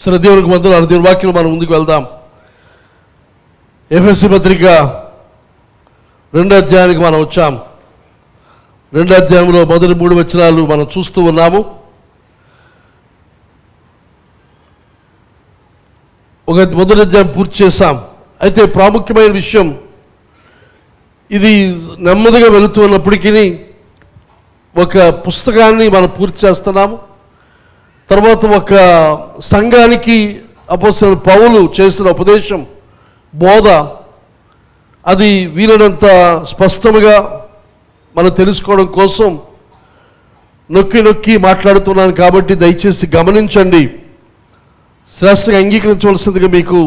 సరే, దేవునికి వందనాలు. దేవుని వాక్యం మనం ముందుకు వెళ్దాం. ఎఫెసీ పత్రిక 2వ అధ్యాయానికి మనం వచ్చాం. 2వ అధ్యాయంలో మొదటి 3 వచనాలు మనం చూస్తూ ఉన్నాము. మొదటి అధ్యాయం పూర్తి చేశాం. అయితే ప్రాముఖ్యమైన విషయం, ఇది నెమ్మదిగా వెళుతూ ఉన్నప్పటికీ ఒక పుస్తకాన్ని మనం పూర్తి చేస్తున్నాము. తర్వాత ఒక సంఘానికి అపోస్తలుడైన పౌలు చేసిన ఉపదేశం, బోధ, అది వీలైనంత స్పష్టంగా మనం తెలుసుకోవడం కోసం నొక్కి నొక్కి మాట్లాడుతున్నాను. కాబట్టి దయచేసి గమనించండి, శ్రేష్టంగా అంగీకరించవలసిందిగా మీకు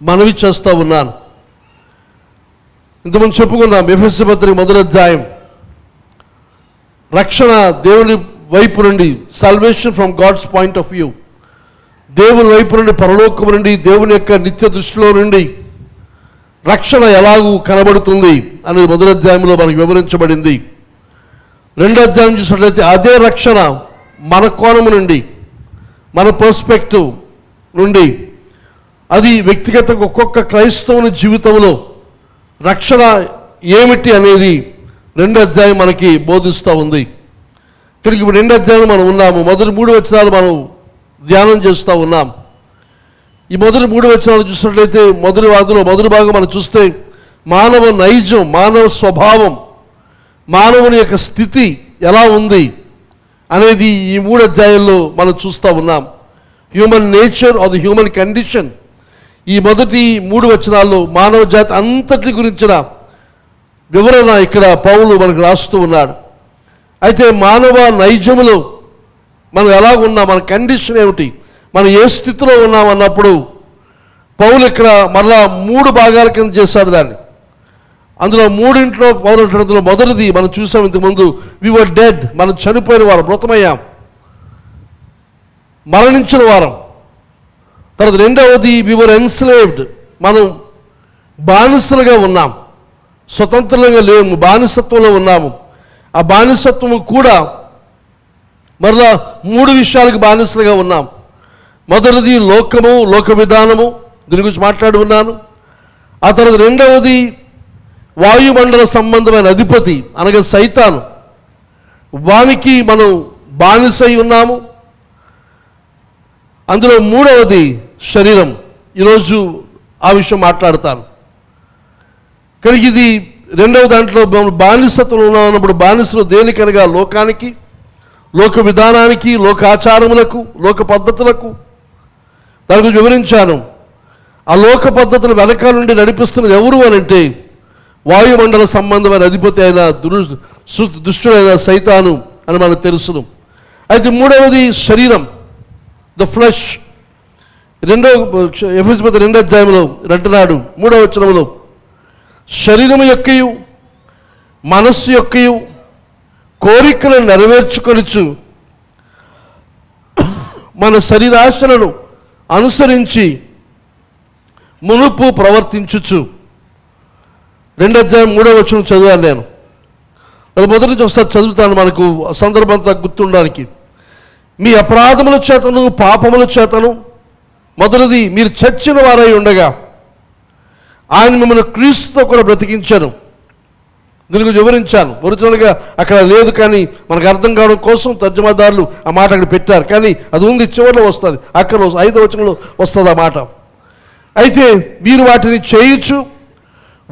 మనవి చేస్తూ ఉన్నాను. ఇంతకుముందు చెప్పుకున్నాం, ఎఫెసీ పత్రిక 1వ అధ్యాయం, రక్షణ దేవుని వైపు నుండి, salvation from God's point of view, దేవుని వైపు నుండి, పరలోకము నుండి, దేవుని యొక్క నిత్య దృష్టిలో నుండి రక్షణ ఎలాగూ కనబడుతుంది అనేది 1వ అధ్యాయంలో మనకు వివరించబడింది. 2వ అధ్యాయం చూసినట్లయితే అదే రక్షణ మన కోణము నుండి, మన పర్స్పెక్టివ్ నుండి, అది వ్యక్తిగతంగా ఒక్కొక్క క్రైస్తవుని జీవితంలో రక్షణ ఏమిటి అనేది 2వ అధ్యాయం మనకి బోధిస్తూ ఉంది. ఇక్కడికి ఇప్పుడు 2వ అధ్యాయం మనం ఉన్నాము. మొదటి 3 వచనాలు మనం ధ్యానం చేస్తూ ఉన్నాం. ఈ మొదటి 3 వచనాలు చూసినట్లయితే మొదటి భాగం మనం చూస్తే మానవ నైజం, మానవ స్వభావం, మానవుని యొక్క స్థితి ఎలా ఉంది అనేది ఈ 3 అధ్యాయాల్లో మనం చూస్తూ ఉన్నాం. Human nature or the human condition. ఈ మొదటి 3 వచనాల్లో మానవ జాతి అంతటి గురించిన వివరణ ఇక్కడ పౌలు మనకు రాస్తూ ఉన్నాడు. అయితే మానవ నైజములో మనం ఎలా ఉన్నాం, మన కండిషన్ ఏమిటి, మనం ఏ స్థితిలో ఉన్నాం అన్నప్పుడు పౌలు ఇక్కడ మరలా 3 భాగాల కింద చేశాడు దాన్ని. అందులో 3 పౌలు అంటున్నది, మొదటిది మనం చూసాం ఇంతకుముందు, వి వర్ డెడ్, మనం చనిపోయిన వారం, మృతమయ్యాం, మరణించిన వారం. తర్వాత 2వది వి వర్ ఎన్స్లేవ్డ్, మనం బానిసలుగా ఉన్నాం, స్వతంత్రంగా లేము, బానిసత్వంలో ఉన్నాము. ఆ బానిసత్వము కూడా మరలా 3 విషయాలకు బానిసలుగా ఉన్నాం. మొదటిది లోకము, లోక విధానము, దీని గురించి మాట్లాడి ఉన్నాను. ఆ తర్వాత 2వది వాయుమండల సంబంధమైన అధిపతి అనగా సైతాను, వానికి మనం బానిసై ఉన్నాము. అందులో 3వది శరీరం. ఈరోజు ఆ విషయం మాట్లాడతాను. కానీ ఇది 2వ దాంట్లో బానిసత్వం ఉన్నామన్నప్పుడు బానిసలు దేనికనగా లోకానికి, లోక విధానానికి, లోక ఆచారములకు, లోక పద్ధతులకు. దాని గురించి వివరించాను. ఆ లోక పద్ధతులు వెనకాల నుండి నడిపిస్తున్నది ఎవరు అని అంటే వాయుమండల సంబంధమైన అధిపతి అయిన దుష్టుడైన సైతాను అని మనకు తెలుసును. అయితే 3వది శరీరం, ద ఫ్లెష్. ఎఫెసీ పత్రిక 2వ అధ్యాయంలో అంటున్నాడు 3వ వచనంలో, శరీరము యొక్కయు మనస్సు యొక్కయు కోరికలను నెరవేర్చుకొనుచు మన శరీరాశలను అనుసరించి మునుపు ప్రవర్తించుచు. 2వ అధ్యాయం 3వ వచనం చదివాను నేను. అది మొదటి నుంచి ఒకసారి చదువుతాను మనకు సందర్భంతో గుర్తుండడానికి. మీ అపరాధముల చేతను పాపముల చేతను, మొదటిది మీరు చచ్చిన వారై ఉండగా ఆయన మిమ్మల్ని క్రీస్తుతో కూడా బ్రతికించాను. దీని గురించి వివరించాను. ఒరిజినల్గా అక్కడ లేదు, కానీ మనకు అర్థం కావడం కోసం తర్జుమాదారులు ఆ మాట అక్కడ పెట్టారు. కానీ అది ఉంది, చివరిలో వస్తుంది, అక్కడ 5వ వచనంలో వస్తుంది ఆ మాట. అయితే మీరు వాటిని చేయుచు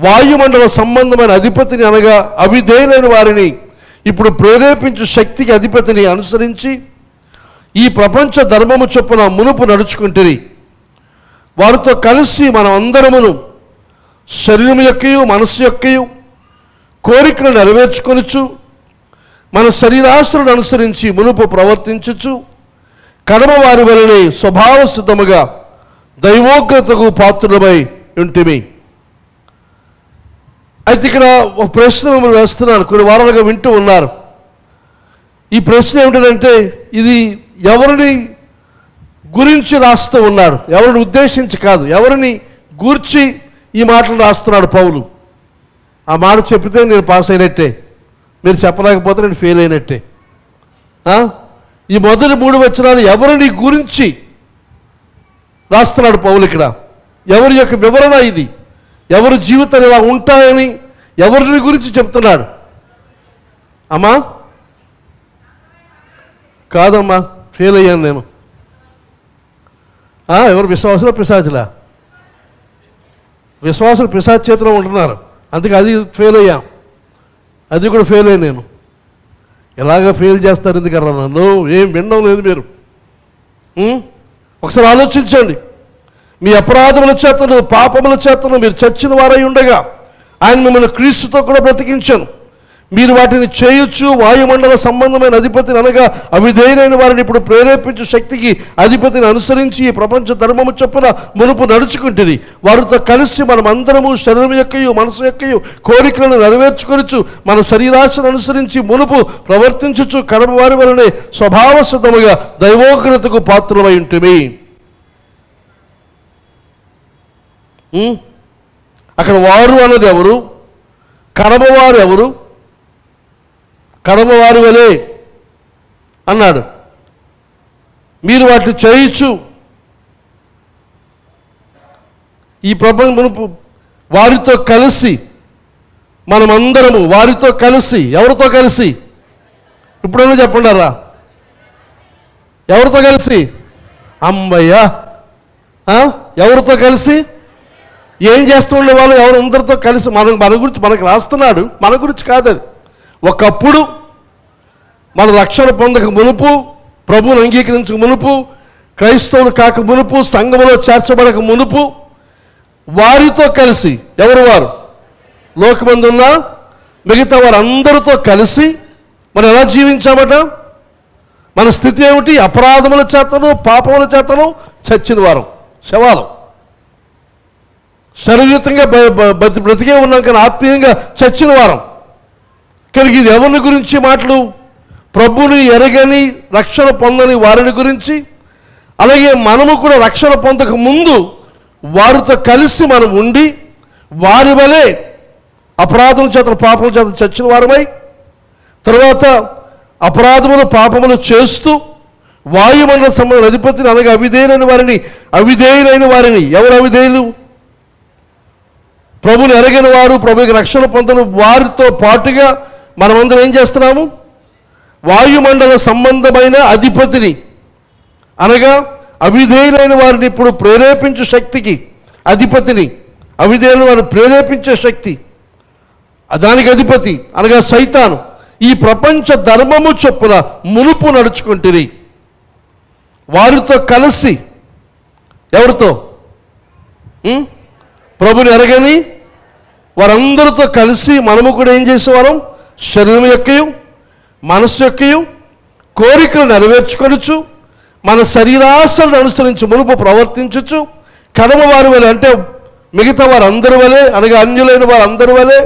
వాయుమండల సంబంధమైన అధిపతిని అనగా అవిధేయులైన వారిని ఇప్పుడు ప్రేరేపించు శక్తికి అధిపతిని అనుసరించి ఈ ప్రపంచ ధర్మము చొప్పున మునుపు నడుచుకుంటుంది. వారితో కలిసి మనం అందరమును శరీరం యొక్కయు మనస్సు యొక్కయు కోరికలు నెరవేర్చుకొనుచు మన శరీరాశలను అనుసరించి మునుపు ప్రవర్తించుచు కడమ వారి వలనే స్వభావ సిద్ధముగా దైవోగ్రతకు పాత్రులమై ఉంటిమి. అయితే ఇక్కడ ఒక ప్రశ్న మిమ్మల్ని వేస్తున్నాను, కొన్ని వారాలుగా వింటూ ఉన్నారు. ఈ ప్రశ్న ఏమిటంటే, ఇది ఎవరిని గురించి రాస్తూ ఉన్నాడు, ఎవరిని ఉద్దేశించి కాదు, ఎవరిని గూర్చి ఈ మాటలు రాస్తున్నాడు పౌలు. ఆ మాట చెప్పితే నేను పాస్ అయినట్టే, మీరు చెప్పలేకపోతే నేను ఫెయిల్ అయినట్టే. ఈ మొదటి 3 వచనాలు ఎవరిని గురించి రాస్తున్నాడు పౌలు ఇక్కడ. ఎవరి యొక్క వివరణ ఇది? ఎవరి జీవితాలు ఇలా ఉంటాయని ఎవరిని గురించి చెప్తున్నాడు? అమ్మా కాదమ్మా, ఫెయిల్ అయ్యాను నేను. ఎవరు? విశ్వాసుల పిశాచులా? విశ్వాసులు పిశాచు చేతిలో ఉంటున్నారు, అందుకే అది ఫెయిల్ అయ్యాం, అది కూడా ఫెయిల్ అయ్యాను నేను. ఎలాగ ఫెయిల్ చేస్తారు ఎందుకర్రా నన్ను? ఏం వినడం లేదు మీరు. ఒకసారి ఆలోచించండి. మీ అపరాధముల చేతను పాపముల చేతను మీరు చచ్చిన వారై ఉండగా ఆయన మిమ్మల్ని క్రీస్తుతో కూడా బ్రతికించాను. మీరు వాటిని చేయొచ్చు. వాయుమండల సంబంధమైన అధిపతిని అనగా అవిధేయులైన వారిని ఇప్పుడు ప్రేరేపించే శక్తికి అధిపతిని అనుసరించి ఈ ప్రపంచ ధర్మము చొప్పున మునుపు నడుచుకుంటుంది. వారితో కలిసి మనం అందరము శరీరం యొక్కయు మనసు యొక్కయు కోరికలను నెరవేర్చుకొనుచు మన శరీరాశను అనుసరించి మునుపు ప్రవర్తించుచు కడమ వారి వలనే స్వభావ సిద్ధముగా దైవోగ్రతకు పాత్రమై ఉంటుంది. అక్కడ వారు అన్నది ఎవరు? కడమవారు ఎవరు? కడమవారి వలే అన్నాడు. మీరు వాటిని చేయొచ్చు. ఈ ప్రపంచం వారితో కలిసి మనమందరము వారితో కలిసి. ఎవరితో కలిసి? ఇప్పుడైనా చెప్పండారా? ఎవరితో కలిసి? అమ్మయ్యా, ఎవరితో కలిసి? ఏం చేస్తూ ఉండే వాళ్ళు? ఎవరు? అందరితో కలిసి. మన గురించి మనకు రాస్తున్నాడు, మన గురించి కాదని. ఒకప్పుడు మన రక్షణ పొందక మునుపు, ప్రభువును అంగీకరించక మునుపు, క్రైస్తవులు కాక మునుపు, సంఘములో చేర్చబడక మునుపు వారితో కలిసి. ఎవరు వారు? లోకమందు ఉన్న మిగతా వారు అందరితో కలిసి మనం ఎలా జీవించామట? మన స్థితి ఏమిటి? అపరాధముల చేతను పాపముల చేతను చచ్చిన వారం, శవాలం. శారీరకంగా బ్రతికే ఉన్నాం కానీ ఆత్మీయంగా చచ్చిన వారం. కనుక ఇది ఎవరిని గురించి మాటలు? ప్రభుని ఎరగని రక్షణ పొందని వారిని గురించి. అలాగే మనము కూడా రక్షణ పొందక ముందు వారితో కలిసి మనం ఉండి వారి వలె అపరాధముల చేత పాపముల చేత చచ్చిన వారమై, తర్వాత అపరాధములు పాపములు చేస్తూ వాయుమండల సంబంధ అధిపతిని అనగా అవిధేయులైన వారిని. ఎవరు అవిధేయులు? ప్రభుని ఎరగిన వారు, ప్రభుకి రక్షణ పొందని వారితో పాటుగా మనమందరం ఏం చేస్తున్నాము? వాయుమండల సంబంధమైన అధిపతిని అనగా అవిధేయులైన వారిని ఇప్పుడు ప్రేరేపించే శక్తికి అధిపతిని. అవిధేయులైన వారిని ప్రేరేపించే శక్తి, దానికి అధిపతి అనగా సైతాను. ఈ ప్రపంచ ధర్మము చొప్పున మునుపు నడుచుకుంటుంది. వారితో కలిసి. ఎవరితో? ప్రభుని ఎరగని వారందరితో కలిసి మనము కూడా ఏం చేసేవారం? శరీరం యొక్కయు మనస్సు యొక్కయు కోరికలు నెరవేర్చుకొనుచు మన శరీరాశలను అనుసరించి మునుపు ప్రవర్తించచ్చు కడమ వారి వలె, అంటే మిగతా వారందరి వలె అనగా అన్యులైన వారందరి వలె,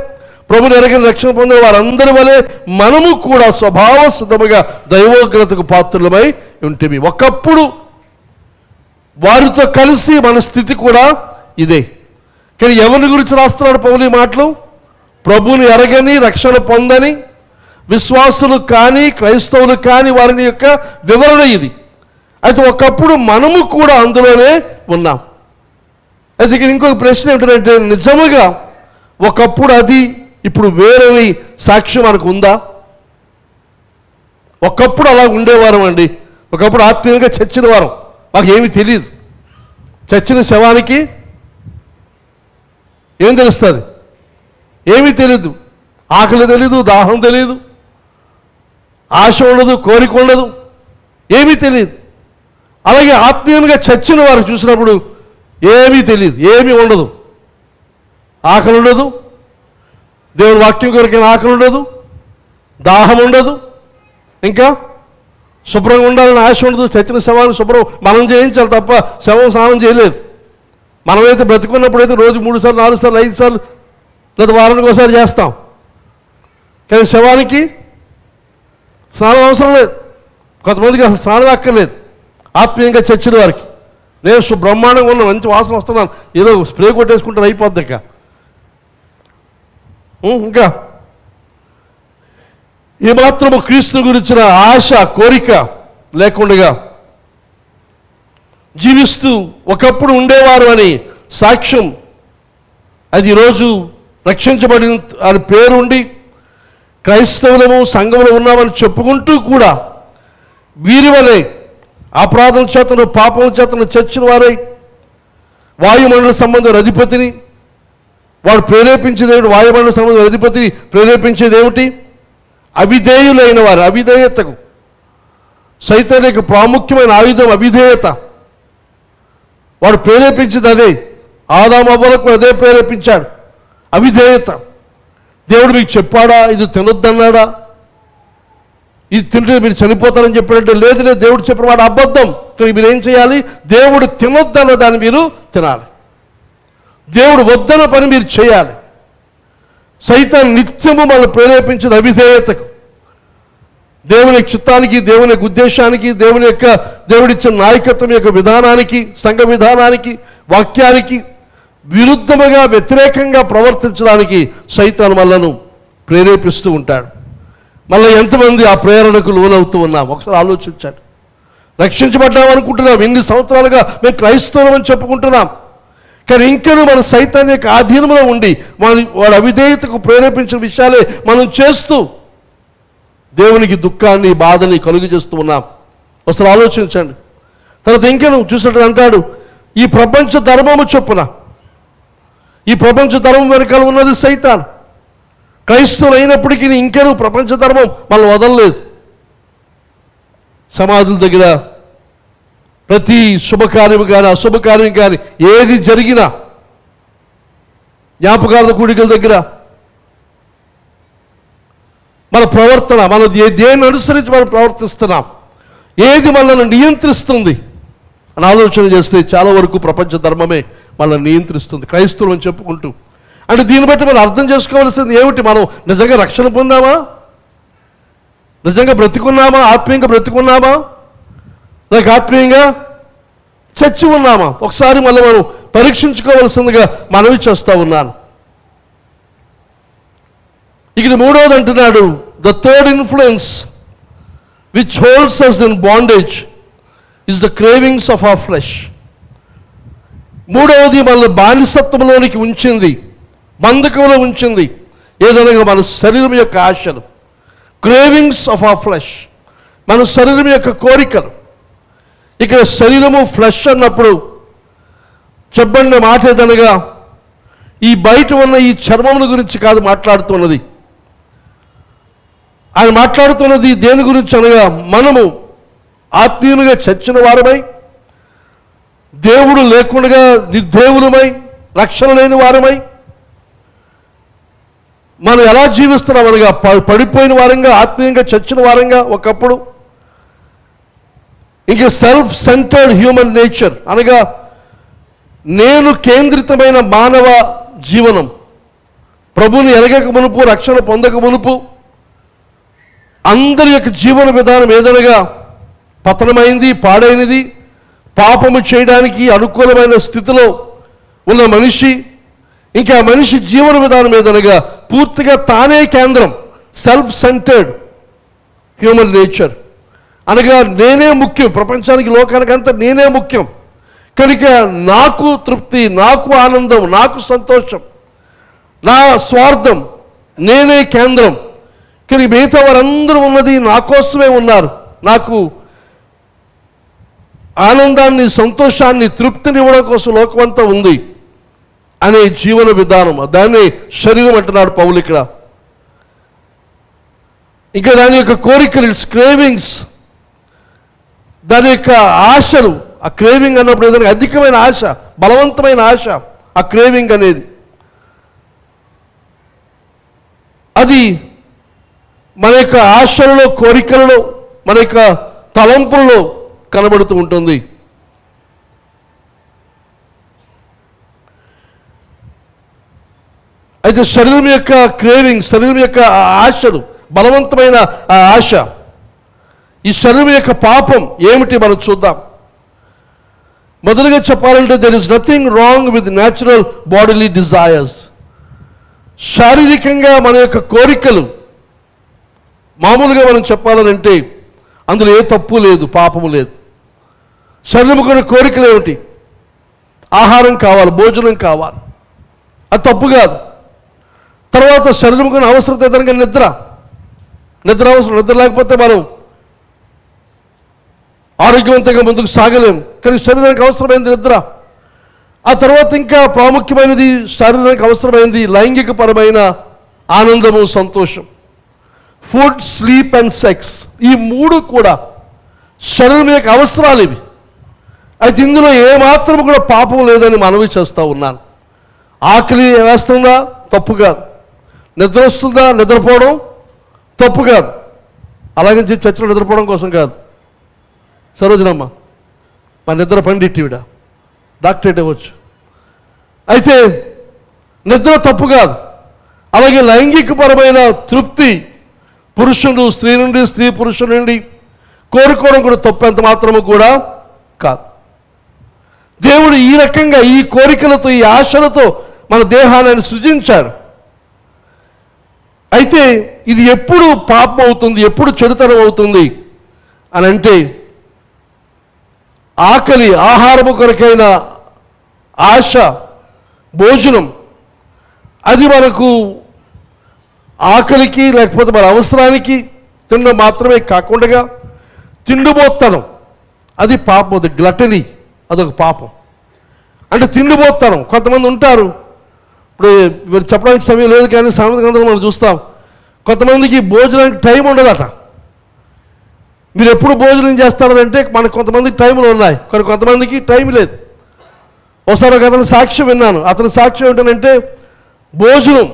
ప్రభుని ఎరగిన రక్షణ పొందిన వారందరి వలె మనము కూడా స్వభావ సిద్ధముగా దైవోగ్రతకు పాత్రులమై ఉంటుంది. ఒకప్పుడు వారితో కలిసి మన స్థితి కూడా ఇదే. కానీ ఎవరిని గురించి రాస్తున్నాడు పౌలు ఈ మాటలు? ప్రభుని ఎరగని రక్షణ పొందని విశ్వాసులు కానీ క్రైస్తవులు కానీ వారిని యొక్క వివరణ ఇది. అయితే ఒకప్పుడు మనము కూడా అందులోనే ఉన్నాం. అయితే ఇక్కడ ఇంకొక ప్రశ్న ఏమిటంటే, నిజముగా ఒకప్పుడు అది ఇప్పుడు వేరేవి సాక్ష్యం మనకు ఉందా? ఒకప్పుడు అలా ఉండేవారం అండి. ఒకప్పుడు ఆత్మీయంగా చచ్చిన వారం, మాకు ఏమీ తెలియదు. చచ్చిన శవానికి ఏం తెలుస్తుంది? ఏమీ తెలీదు. ఆకలి తెలీదు, దాహం తెలీదు, ఆశ ఉండదు, కోరిక ఉండదు, ఏమీ తెలియదు. అలాగే ఆత్మీయంగా చచ్చిన వారు చూసినప్పుడు ఏమీ తెలియదు, ఏమీ ఉండదు. ఆకలి ఉండదు, దేవుని వాక్యం కొరకైన ఆకలి ఉండదు, దాహం ఉండదు, ఇంకా శుభ్రంగా ఉండాలని ఆశ ఉండదు. చచ్చిన శవాన్ని శుభ్రం మనం చేయించాలి తప్ప శవం స్నానం చేయలేదు. మనమైతే బ్రతుకున్నప్పుడైతే రోజు 3 సార్లు 4 సార్లు 5 సార్లు లేదా వారానికి ఒకసారి చేస్తాం. కానీ శవానికి స్నానం అవసరం లేదు. కొంతమందికి అసలు స్నానం అక్కర్లేదు. ఆత్మీయంగా చచ్చిన వారికి నేను బ్రహ్మాండంగా ఉన్నా, మంచి వాసన వస్తున్నాను, ఏదో స్ప్రే కొట్టేసుకుంటాను అయిపోద్ది. ఇంకా ఏమాత్రము క్రీస్తు గురించిన ఆశ కోరిక లేకుండా జీవిస్తూ ఒకప్పుడు ఉండేవారు అని సాక్ష్యం, అది ఈరోజు రక్షించబడిన అని పేరుండి క్రైస్తవులము సంఘంలో ఉన్నామని చెప్పుకుంటూ కూడా వీరి వలె అపరాధం చేతను పాపం చేతను చచ్చిన వారై వాయుమండల సంబంధం అధిపతిని వాడు ప్రేరేపించేదేమిటి? వాయుమండల సంబంధం అధిపతిని ప్రేరేపించేది ఏమిటి? అవిధేయులైన వారు, అవిధేయతకు సైతాన్ యొక్క ప్రాముఖ్యమైన ఆయుధం అవిధేయత. వాడు ప్రేరేపించేది అదే, ఆదాము అవ్వలకు అదే ప్రేరేపించాడు, అవిధేయత. దేవుడు మీకు చెప్పాడా? ఇది తినొద్దన్నాడా? ఇది తింటే మీరు చనిపోతారని చెప్పినట్టు లేదు, లేదు. దేవుడు చెప్పిన వాడు అబద్ధం. మీరు ఏం చేయాలి? దేవుడు తినొద్దన్న దాన్ని మీరు తినాలి. దేవుడు వద్దన్న పని మీరు చేయాలి. సైతాన్ నిత్యము మనం ప్రేరేపించేది అవిధేయతకు, దేవుని చిత్తానికి, దేవుని యొక్క ఉద్దేశానికి, దేవుడిచ్చిన నాయకత్వం యొక్క విధానానికి, సంఘ విధానానికి, వాక్యానికి విరుద్ధముగా వ్యతిరేకంగా ప్రవర్తించడానికి సైతాను మనలను ప్రేరేపిస్తూ ఉంటాడు. మళ్ళీ ఎంతమంది ఆ ప్రేరణకు లోనవుతూ ఉన్నాం? ఒకసారి ఆలోచించండి. రక్షించబడ్డాం అనుకుంటున్నాం, ఇన్ని సంవత్సరాలుగా మేము క్రైస్తవులం అని చెప్పుకుంటున్నాం, కానీ ఇంకనూ మన సైతాన్ యొక్క ఆధీనంలో ఉండి వాడు అవిధేయతకు ప్రేరేపించిన విషయాలే మనం చేస్తూ దేవునికి దుఃఖాన్ని, బాధని కలుగు చేస్తూ ఉన్నాం. ఒకసారి ఆలోచించండి. తర్వాత ఇంకనూ చూసినట్టు అంటాడు, ఈ ప్రపంచ ధర్మము చొప్పున, ఈ ప్రపంచ ధర్మం వెనకాల ఉన్నది సైతాన్. క్రైస్తవులు అయినప్పటికీ ఇంకనూ ప్రపంచ ధర్మం మనం వదలలేదు. సమాధుల దగ్గర ప్రతి శుభకార్యం కానీ అశుభకార్యం కానీ ఏది జరిగినా, జ్ఞాపకార్థ కూడికల దగ్గర మన ప్రవర్తన, మన దేన్ని అనుసరించి మనం ప్రవర్తిస్తున్నాం, ఏది మనల్ని నియంత్రిస్తుంది అని ఆలోచన చేస్తే చాలా వరకు ప్రపంచ ధర్మమే మనల్ని నియంత్రిస్తుంది, క్రైస్తవులు అని చెప్పుకుంటూ. అంటే దీన్ని బట్టి మనం అర్థం చేసుకోవాల్సింది ఏమిటి? మనం నిజంగా రక్షణ పొందామా? నిజంగా బ్రతికున్నామా? ఆత్మీయంగా బ్రతికున్నామా? లేక ఆత్మీయంగా చచ్చి ఉన్నామా? ఒకసారి మళ్ళీ మనం పరీక్షించుకోవాల్సిందిగా మనవి చేస్తూ ఉన్నాను. ఇక మూడవది అంటున్నాడు, the third influence which holds us in bondage is the cravings of our flesh. మూడవది మనల్ని బానిసత్వంలోనికి ఉంచింది, బంధకంలో ఉంచింది ఏదనగా మన శరీరం యొక్క ఆశలు, క్రేవింగ్స్ ఆఫ్ అవర్ ఫ్లెష్, మన శరీరం యొక్క కోరికలు. ఇక్కడ శరీరము ఫ్లెష్ అన్నప్పుడు చెప్పండి మాట ఏదనగా ఈ బయట ఉన్న ఈ చర్మముల గురించి కాదు మాట్లాడుతున్నది. ఆయన మాట్లాడుతున్నది దేని గురించి అనగా మనము ఆత్మీయులుగా చచ్చిన వారమై, దేవుడు లేకుండా నిర్దేవులమై, రక్షణ లేని వారమై మనం ఎలా జీవిస్తున్నాం అనగా పడిపోయిన వారంగా, ఆత్మీయంగా చచ్చిన వారంగా ఒకప్పుడు. ఇంకా సెల్ఫ్ సెంటర్డ్ హ్యూమన్ నేచర్ అనగా నేను కేంద్రితమైన మానవ జీవనం, ప్రభుని ఎరగక మునుపు, రక్షణ పొందక మునుపు అందరి యొక్క జీవన విధానం ఏదనగా పతనమైంది, పాడైనది, పాపము చేయడానికి అనుకూలమైన స్థితిలో ఉన్న మనిషి. ఇంకా మనిషి జీవన విధానం ఏదనగా పూర్తిగా తానే కేంద్రం, సెల్ఫ్ సెంటర్డ్ హ్యూమన్ నేచర్ అనగా నేనే ముఖ్యం, ప్రపంచానికి లోకానికి అంతా నేనే ముఖ్యం. కనుక నాకు తృప్తి, నాకు ఆనందం, నాకు సంతోషం, నా స్వార్థం, నేనే కేంద్రం. కానీ మిగతా వారందరూ ఉన్నది నా కోసమే ఉన్నారు, నాకు ఆనందాన్ని, సంతోషాన్ని, తృప్తిని ఇవ్వడం కోసం లోకమంతా ఉంది అనే జీవన విధానం, దాన్ని శరీరం అంటున్నాడు పౌలు ఇక్కడ. ఇంకా దాని యొక్క కోరికలు, ఇట్స్ క్రేవింగ్స్, దాని యొక్క ఆశలు. ఆ క్రేవింగ్ అన్నప్పుడు ఏదైనా అధికమైన ఆశ, బలవంతమైన ఆశ, ఆ క్రేవింగ్ అనేది అది మన యొక్క ఆశలలో, కోరికలలో, మన యొక్క తలంపులలో కనబడుతూ ఉంటుంది. అయితే శరీరం యొక్క క్రేవింగ్, శరీరం యొక్క ఆశలు, బలవంతమైన ఆ ఆశ, ఈ శరీరం యొక్క పాపం ఏమిటి మనం చూద్దాం. మొదలుగా చెప్పాలంటే there is nothing wrong with natural bodily desires. శారీరకంగా మన యొక్క కోరికలు మామూలుగా మనం చెప్పాలనంటే అందులో ఏ తప్పు లేదు, పాపము లేదు. శరీరముకున్న కోరికలు ఏమిటి? ఆహారం కావాలి, భోజనం కావాలి, అది తప్పు కాదు. తర్వాత శరీరముకున్న అవసరత ఏదైనా నిద్ర అవసరం. నిద్ర లేకపోతే మనం ఆరోగ్యవంతంగా ముందుకు సాగలేం. కానీ శరీరానికి అవసరమైనది నిద్ర. ఆ తర్వాత ఇంకా ప్రాముఖ్యమైనది శరీరానికి అవసరమైనది లైంగికపరమైన ఆనందము, సంతోషం. ఫుడ్, స్లీప్ అండ్ సెక్స్, ఈ మూడు కూడా శరీరం యొక్క అవసరాలు ఇవి. అయితే ఇందులో ఏమాత్రం కూడా పాపం లేదని మనవి చేస్తూ ఉన్నాను. ఆకలి వేస్తుందా? తప్పు కాదు. నిద్ర వస్తుందా? నిద్రపోవడం తప్పు కాదు. అలాగని చెప్పి చర్చలో నిద్రపోవడం కోసం కాదు. సరోజనమ్మ మా నిద్ర పండిట్టివిడ, డాక్టరేట్ ఇవ్వచ్చు. అయితే నిద్ర తప్పు కాదు. అలాగే లైంగికపరమైన తృప్తి పురుషుడు స్త్రీ నుండి, స్త్రీ పురుషుడు నుండి కోరుకోవడం కూడా తప్పు ఎంత మాత్రము కూడా కాదు. దేవుడు ఈ రకంగా ఈ కోరికలతో, ఈ ఆశలతో మన దేహాన్ని సృజించాడు. అయితే ఇది ఎప్పుడు పాపం అవుతుంది, ఎప్పుడు చెడుతనం అవుతుంది అని అంటే, ఆకలి, ఆహారము కొరకైన ఆశ, భోజనం, అది మనకు ఆకలికి లేకపోతే మన అవసరానికి తినడం మాత్రమే కాకుండా తిండిపోతనం, అది పాపం. అది గ్లటనీ, అదొక పాపం. అంటే తిండిపోతనం. కొంతమంది ఉంటారు, ఇప్పుడు చెప్పడానికి సమయం లేదు కానీ సామెత గ్రంథంలో మనం చూస్తాం, కొంతమందికి భోజనానికి టైం ఉండదట. మీరు ఎప్పుడు భోజనం చేస్తారంటే మనకు కొంతమందికి టైంలు ఉన్నాయి, కానీ కొంతమందికి టైం లేదు. ఒకసారి ఒక అతని సాక్ష్యం విన్నాను. అతని సాక్ష్యం ఏంటంటే, భోజనం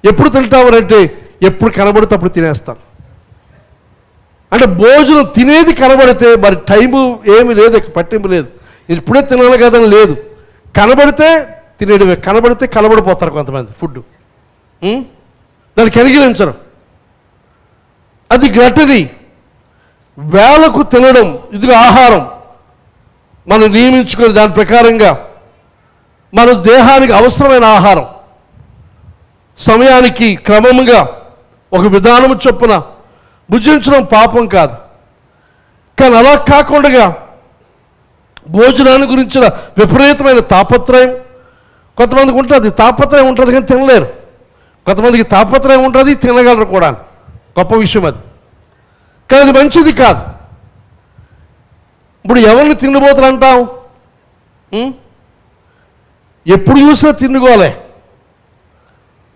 ఎప్పుడు తింటామనంటే ఎప్పుడు కనబడితే అప్పుడు తినేస్తాను. అంటే భోజనం తినేది కనబడితే మరి టైము ఏమి లేదు, పట్టింపు లేదు, ఇప్పుడే తినాలి కదని లేదు. కనబడితే తినేయడమే, కనబడితే కలబడిపోతారు కొంతమంది. ఫుడ్ దాన్ని కనిగిరించడం, అది గ్లటనీ. వేళకు తినడం, ఇదిగో ఆహారం మనం నియమించుకుని దాని ప్రకారంగా మన దేహానికి అవసరమైన ఆహారం సమయానికి క్రమంగా ఒక విధానము చొప్పున భుజించడం పాపం కాదు. కానీ అలా కాకుండా భోజనాన్ని గురించిన విపరీతమైన తాపత్రయం కొంతమందికి ఉంటుంది. తాపత్రయం ఉంటుంది కానీ తినలేరు. కొంతమందికి తాపత్రయం ఉంటుంది, తినగలరు కూడా. గొప్ప విషయం అది. కానీ అది మంచిది కాదు. ఇప్పుడు ఎవరిని తిండిపోతారు అంటాం? ఎప్పుడు చూసినా తిండిగోలే,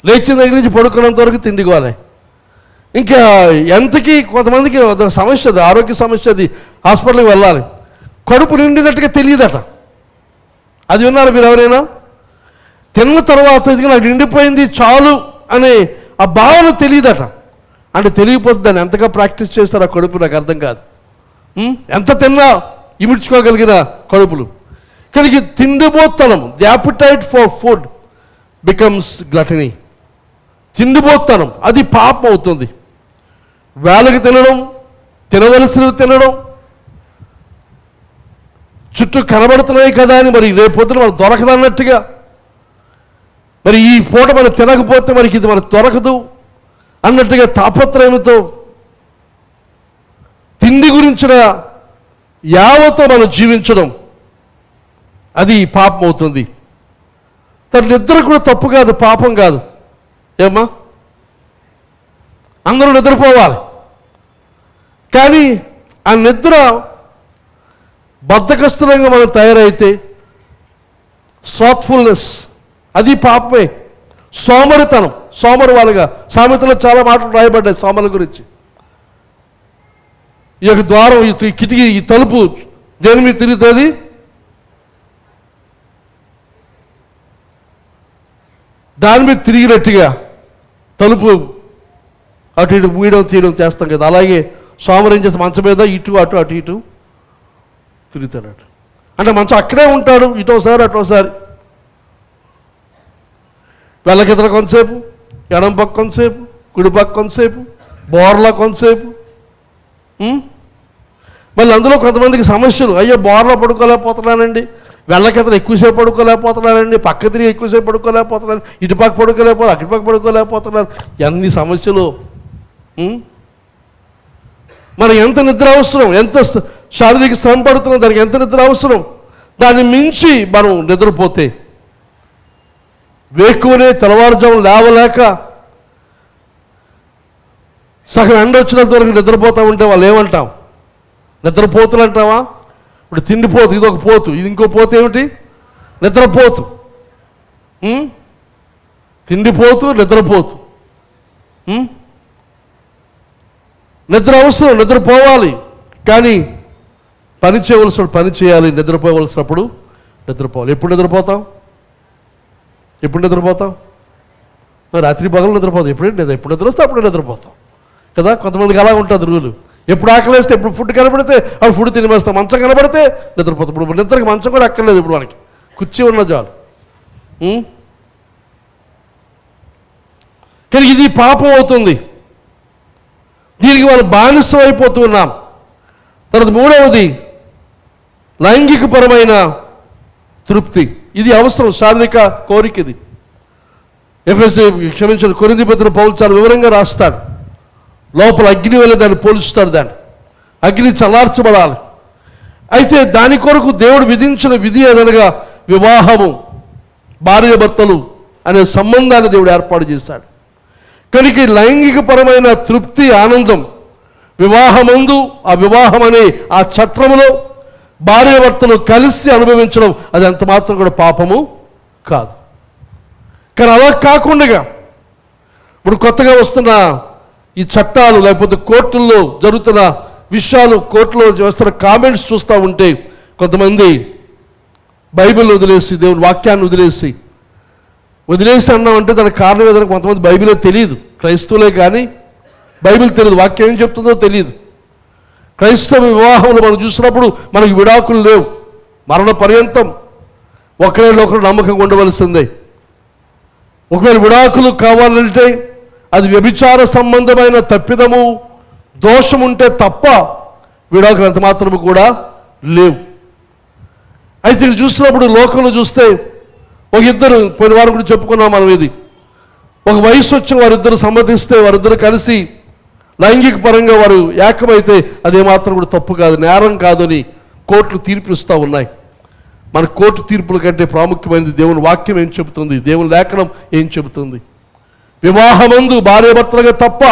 లేచిన దగ్గర నుంచి పడుకున్నంత వరకు తిండిగోలే. ఇంకా ఎంతకీ కొంతమందికి సమస్య, అది ఆరోగ్య సమస్య, అది హాస్పిటల్కి వెళ్ళాలి. కడుపు నిండినట్టుగా తెలియదట. అది విన్నారు మీరు ఎవరైనా? తిన్న తర్వాత ఇది నాకు నిండిపోయింది చాలు అనే ఆ భావన తెలియదట. అంటే తెలియకపోతే దాన్ని ఎంతగా ప్రాక్టీస్ చేస్తారు ఆ కడుపు నాకు అర్థం కాదు. ఎంత తిన్నా ఇమిడ్చుకోగలిగిన కడుపులు. కానీ తిండిపోతనం, the appetite for food becomes gluttony. తిండిపోతనం అది పాపం అవుతుంది. వేళకి తినడం, తినవలసినవి తినడం, చుట్టూ కనబడుతున్నాయి కదా అని మరి రేపొద్దున మనకు దొరకదన్నట్టుగా, మరి ఈ పూట మనం తినకపోతే మనకి ఇది మనకు దొరకదు అన్నట్టుగా తాపత్రయంతో తిండి గురించిన యావతో మనం జీవించడం, అది పాపం అవుతుంది. తన నిద్ర కూడా తప్పు కాదు, పాపం కాదు. ఏమ్మా, అందరూ నిద్రపోవాలి. కానీ ఆ నిద్ర బద్ధకస్తులంగా మనం తయారైతే, స్లోత్ఫుల్నెస్, అది పాపమే. సోమరితనం, సోమరి వాళ్ళగా సామెతలో చాలా మాటలు రాయబడ్డాయి సోమల గురించి. ఈ యొక్క ద్వారం, ఈ కిటికీ, ఈ తలుపు దేని మీద తిరుగుతుంది? దాని మీద తిరిగినట్టుగా తలుపు అటు ఇటు మూయడం తీయడం చేస్తాం కదా. అలాగే సోమరు ఏం చేస్తే మంచం మీద ఇటు అటు అటు ఇటు తిరుగుతాడు. అంటే మంచం అక్కడే ఉంటాడు, ఇటోసారి అటోసారి. వెళ్ళకితల కొంతసేపు, ఎడం పక్క కొంతసేపు, కుడి పక్క కొంతసేపు, బోర్లా కొంతసేపు. మళ్ళీ అందులో కొంతమందికి సమస్యలు, అయ్యో బోర్లా పడుకోలేకపోతున్నానండి, వెళ్ళకితలు ఎక్కువసేపు పడుకోలేకపోతున్నానండి, పక్క తిరిగి ఎక్కువసేపు పడుకోలేకపోతున్నాను, ఇటు పక్క పడుకోలేకపోతే అటు పక్క పడుకోలేకపోతున్నాను. ఎన్ని సమస్యలు. మనకి ఎంత నిద్ర అవసరం, ఎంత శారీరక శ్రమ పడుతున్నాం, దానికి ఎంత నిద్ర అవసరం? దాన్ని మించి మనం నిద్రపోతే, వేకువనే తెల్లవారుజామున లేవలేక సగం ఎండ వచ్చినంత వరకు నిద్రపోతూ ఉంటే వాళ్ళు ఏమంటాం? నిద్రపోతులు అంటావా? ఇప్పుడు తిండిపోతు, ఇది ఒక పోతు, ఇది ఇంకో పోతు ఏమిటి? నిద్రపోతు. తిండిపోతూ, నిద్రపోతు. నిద్ర అవసరం, నిద్రపోవాలి. కానీ పని చేయవలసినప్పుడు పని చేయాలి, నిద్రపోవలసినప్పుడు నిద్రపోవాలి. ఎప్పుడు నిద్రపోతాం? ఎప్పుడు నిద్రపోతాం? రాత్రి పగలు నిద్రపోతాం. ఎప్పుడు నిద్ర వస్తే అప్పుడు నిద్రపోతాం కదా. కొంతమందికి అలా ఉంటుంది రూలు. ఎప్పుడు ఆకలిస్తే, ఎప్పుడు ఫుడ్ కనబడితే అప్పుడు ఫుడ్ తినేస్తాం. మంచం కనబడితే నిద్రపోతాం. ఇప్పుడు నిద్రకి మంచం కూడా అక్కర్లేదు, ఇప్పుడు మనకి కుర్చీ ఉన్న చాలు. కానీ ఇది పాపం అవుతుంది, దీనికి మనం బానిసం అయిపోతూ ఉన్నాం. తర్వాత మూడవది లైంగికపరమైన తృప్తి. ఇది అవసరం, శారీరక కోరిక. ఇది కొరింథీ పత్రిక పౌలు చాలా వివరంగా రాస్తాడు. లోపల అగ్ని వల్ల దాన్ని పోలుస్తాడు. దాన్ని అగ్ని చల్లార్చబడాలి. అయితే దాని కొరకు దేవుడు విధించిన విధి అనగా వివాహము, భార్యాభర్తలు అనే సంబంధాన్ని దేవుడు ఏర్పాటు చేశాడు. కనుక లైంగికపరమైన తృప్తి, ఆనందం వివాహమందు, ఆ వివాహం అనే ఆ చట్రములో భార్యాభర్తలు కలిసి అనుభవించడం అది అంత మాత్రం కూడా పాపము కాదు. కానీ అలా కాకుండా ఇప్పుడు కొత్తగా వస్తున్న ఈ చట్టాలు, లేకపోతే కోర్టుల్లో జరుగుతున్న విషయాలు, కోర్టులో వస్తున్న కామెంట్స్ చూస్తూ ఉంటే కొంతమంది బైబిల్ వదిలేసి, దేవుని వాక్యాన్ని వదిలేసి అన్నామంటే దానికి కారణం ఏదైనా కొంతమంది బైబిలే తెలియదు. క్రైస్తవులే కానీ బైబిల్ తెలియదు, వాక్యం ఏం చెప్తుందో తెలియదు. క్రైస్తవ వివాహంలో మనం చూసినప్పుడు మనకి విడాకులు లేవు, మరణ పర్యంతం ఒకరినొకరు నమ్మకంగా ఉండవలసిందే. ఒకవేళ విడాకులు కావాలంటే అది వ్యభిచార సంబంధమైన తప్పిదము, దోషం ఉంటే తప్ప విడాకులు ఎంత మాత్రము కూడా లేవు. అయితే ఇది చూసినప్పుడు లోకంలో చూస్తే ఒక ఇద్దరు, పోయిన వారం కూడా చెప్పుకున్నాం మనం, ఇది ఒక వయసు వచ్చిన వారిద్దరు సమ్మతిస్తే, వారిద్దరు కలిసి లైంగిక పరంగా వారు ఏకమైతే అదేమాత్రం కూడా తప్పు కాదు, నేరం కాదు అని కోర్టులు తీర్పిస్తూ ఉన్నాయి. మన కోర్టు తీర్పుల కంటే ప్రాముఖ్యమైనది దేవుని వాక్యం ఏం చెబుతుంది, దేవుని లేఖనం ఏం చెబుతుంది. వివాహమందు భార్యాభర్తలుగా తప్ప,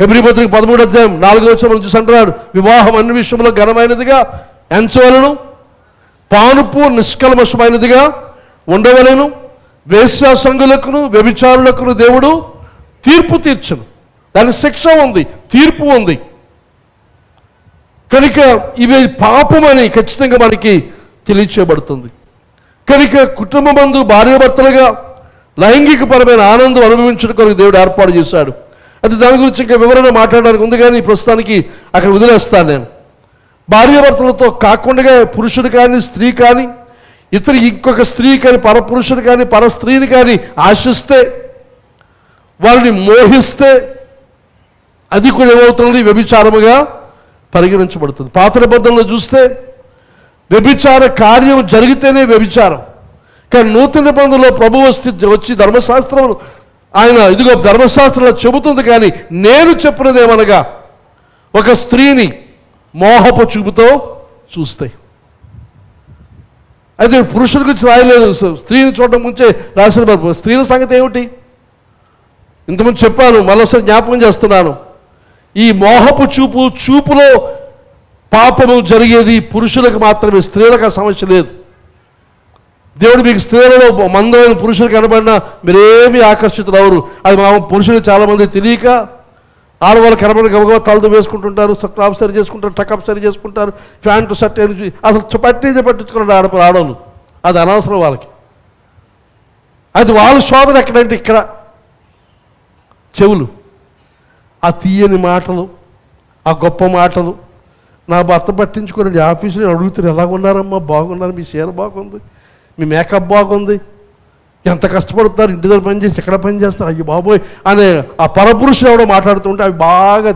హెబ్రీ పత్రిక 13:4 మనం చూసి అంటున్నాడు, వివాహం అన్ని విషయంలో ఘనమైనదిగా ఎంచవలను, పానుపు నిష్కల్మషమైనదిగా ఉండవలను, వేశ్యాసంగులకును వ్యభిచారులకును దేవుడు తీర్పు తీర్చను. దాని శిక్ష ఉంది, తీర్పు ఉంది. కనుక ఇవి పాపమని ఖచ్చితంగా మనకి తెలియచేయబడుతుంది. కనుక కుటుంబమందు భార్యాభర్తలుగా లైంగికపరమైన ఆనందం అనుభవించడం కొరకు దేవుడు ఏర్పాటు చేశాడు. అయితే దాని గురించి ఇంకా వివరణ మాట్లాడడానికి ఉంది, కానీ ప్రస్తుతానికి అక్కడ వదిలేస్తాను నేను. భార్యాభర్తలతో కాకుండా పురుషుడు కానీ స్త్రీ కానీ ఇతర ఇంకొక స్త్రీ కానీ పరపురుషుడు కానీ పరస్త్రీని కానీ ఆశిస్తే, వారిని మోహిస్తే అది కూడా ఏమవుతుంది? వ్యభిచారముగా పరిగణించబడుతుంది. పాత నిబంధనలో చూస్తే వ్యభిచార కార్యం జరిగితేనే వ్యభిచారం. కానీ నూతన నిబంధనలో ప్రభు వచ్చి ధర్మశాస్త్రం ఆయన ఇదిగో ధర్మశాస్త్రంలో చెబుతుంది, కానీ నేను చెప్పినదేమనగా ఒక స్త్రీని మోహపు చూపుతో చూస్తే. అయితే పురుషుల గురించి రాయలేదు, స్త్రీని చూడటం ముంచే రాసిన స్త్రీల సంగతి ఏమిటి? ఇంతకుముందు చెప్పాను, మరోసారి జ్ఞాపకం చేస్తున్నాను. ఈ మోహపు చూపులో పాపము జరిగేది పురుషులకు మాత్రమే, స్త్రీలకు ఆ సమస్య లేదు. దేవుడు మీకు స్త్రీలలో మందమైన పురుషులు కనబడినా మీరేమీ ఆకర్షితులు అవరు. అది మా పురుషులు చాలామంది తెలియక ఆడవాళ్ళు కనబడి గబగబా తలదు వేసుకుంటుంటారు, సక్రాప్ సరి చేసుకుంటారు, టకప్ సరి చేసుకుంటారు, ప్యాంటు షర్ట్ అసలు పట్టించుకున్నాడు ఆడవాళ్ళు. అది అనవసరం వాళ్ళకి. అది వాళ్ళ శోధన ఎక్కడంటే ఇక్కడ చెవులు, ఆ తీయని మాటలు, ఆ గొప్ప మాటలు. నా భర్త పట్టించుకోండి, ఆఫీసులో అడుగుతారు, ఎలా ఉన్నారమ్మా, బాగున్నారు, మీ చీర బాగుంది, మీ మేకప్ బాగుంది, ఎంత కష్టపడుతున్నారు, ఇంటి దగ్గర పని చేసి ఎక్కడ పని చేస్తారు, అయ్యి బాబోయ్ అనే ఆ పరపురుషులు ఎవడో మాట్లాడుతుంటే అవి బాగా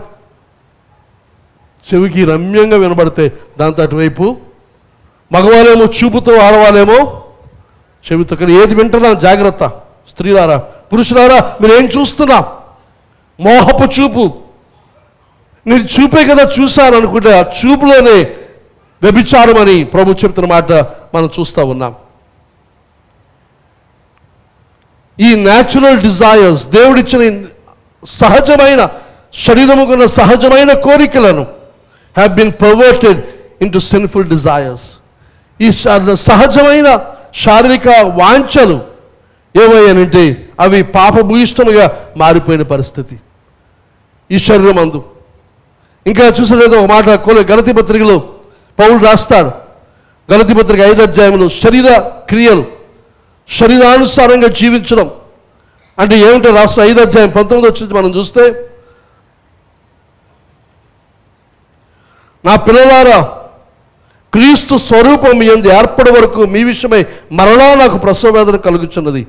చెవికి రమ్యంగా వినబడితే దాంతో అటువైపు మగవాళ్ళేమో చూపుతో, ఆడవాళ్ళేమో చెవితో. కానీ ఏది వింటున్నాం జాగ్రత్త, స్త్రీలారా పురుషులారా మీరేం చూస్తున్నాం? మోహపు చూపు. నేను చూపే కదా చూశాను అనుకుంటే ఆ చూపులోనే వ్యభిచారం అని ప్రభు చెప్తున్న మాట మనం చూస్తూ ఉన్నాం. ఈ న్యాచురల్ డిజైర్స్, దేవుడిచ్చిన సహజమైన శరీరముకున్న సహజమైన కోరికలను have been perverted into sinful desires. ఈ సహజమైన శారీరక వాంఛలు ఏవయ్యానంటే అవి పాపభూయిష్టముగా మారిపోయిన పరిస్థితి ఈ శరీరం అందు. ఇంకా చూసలేదు ఒక మాట గలతీ పత్రికలో పౌలు రాస్తాడు. గలతీ పత్రిక 5వ అధ్యాయంలో శరీర క్రియలు, శరీరానుసారంగా జీవించడం అంటే ఏమిటో రాష్ట్ర 5వ అధ్యాయం 19 వచ్చి మనం చూస్తే, నా పిల్లలారా, క్రీస్తు స్వరూపం యందు ఏర్పడే వరకు మీ విషయమై మరలా నాకు ప్రసవ వేదన కలుగుచున్నది.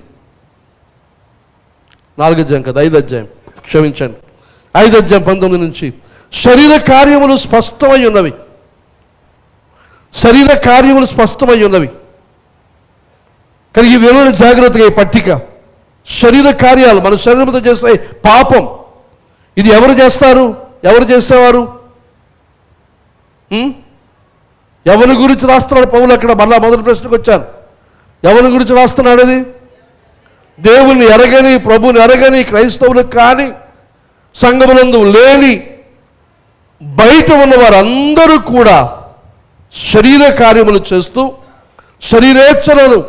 4వ అధ్యాయం కదా, 5వ అధ్యాయం, క్షమించండి, 5వ అధ్యాయం 19 నుంచి. శరీర కార్యములు స్పష్టమై ఉన్నవి, శరీర కార్యములు స్పష్టమై ఉన్నవి కలిగి వినని జాగ్రత్తగా ఈ పట్టిక. శరీర కార్యాలు మన శరీరంతో చేసే పాపం, ఇది ఎవరు చేస్తారు? ఎవరు చేసేవారు? ఎవరి గురించి రాస్తున్నాడు పౌలు అక్కడ? మళ్ళా మొదటి ప్రశ్నకు వచ్చాను. ఎవరి గురించి రాస్తున్నాడు? అది దేవుని ఎరగని, ప్రభుని ఎరగని క్రైస్తవులు కానీ, సంఘములందు లేని బయట ఉన్న వారందరూ కూడా శరీర కార్యములు చేస్తూ, శరీరేచ్ఛలను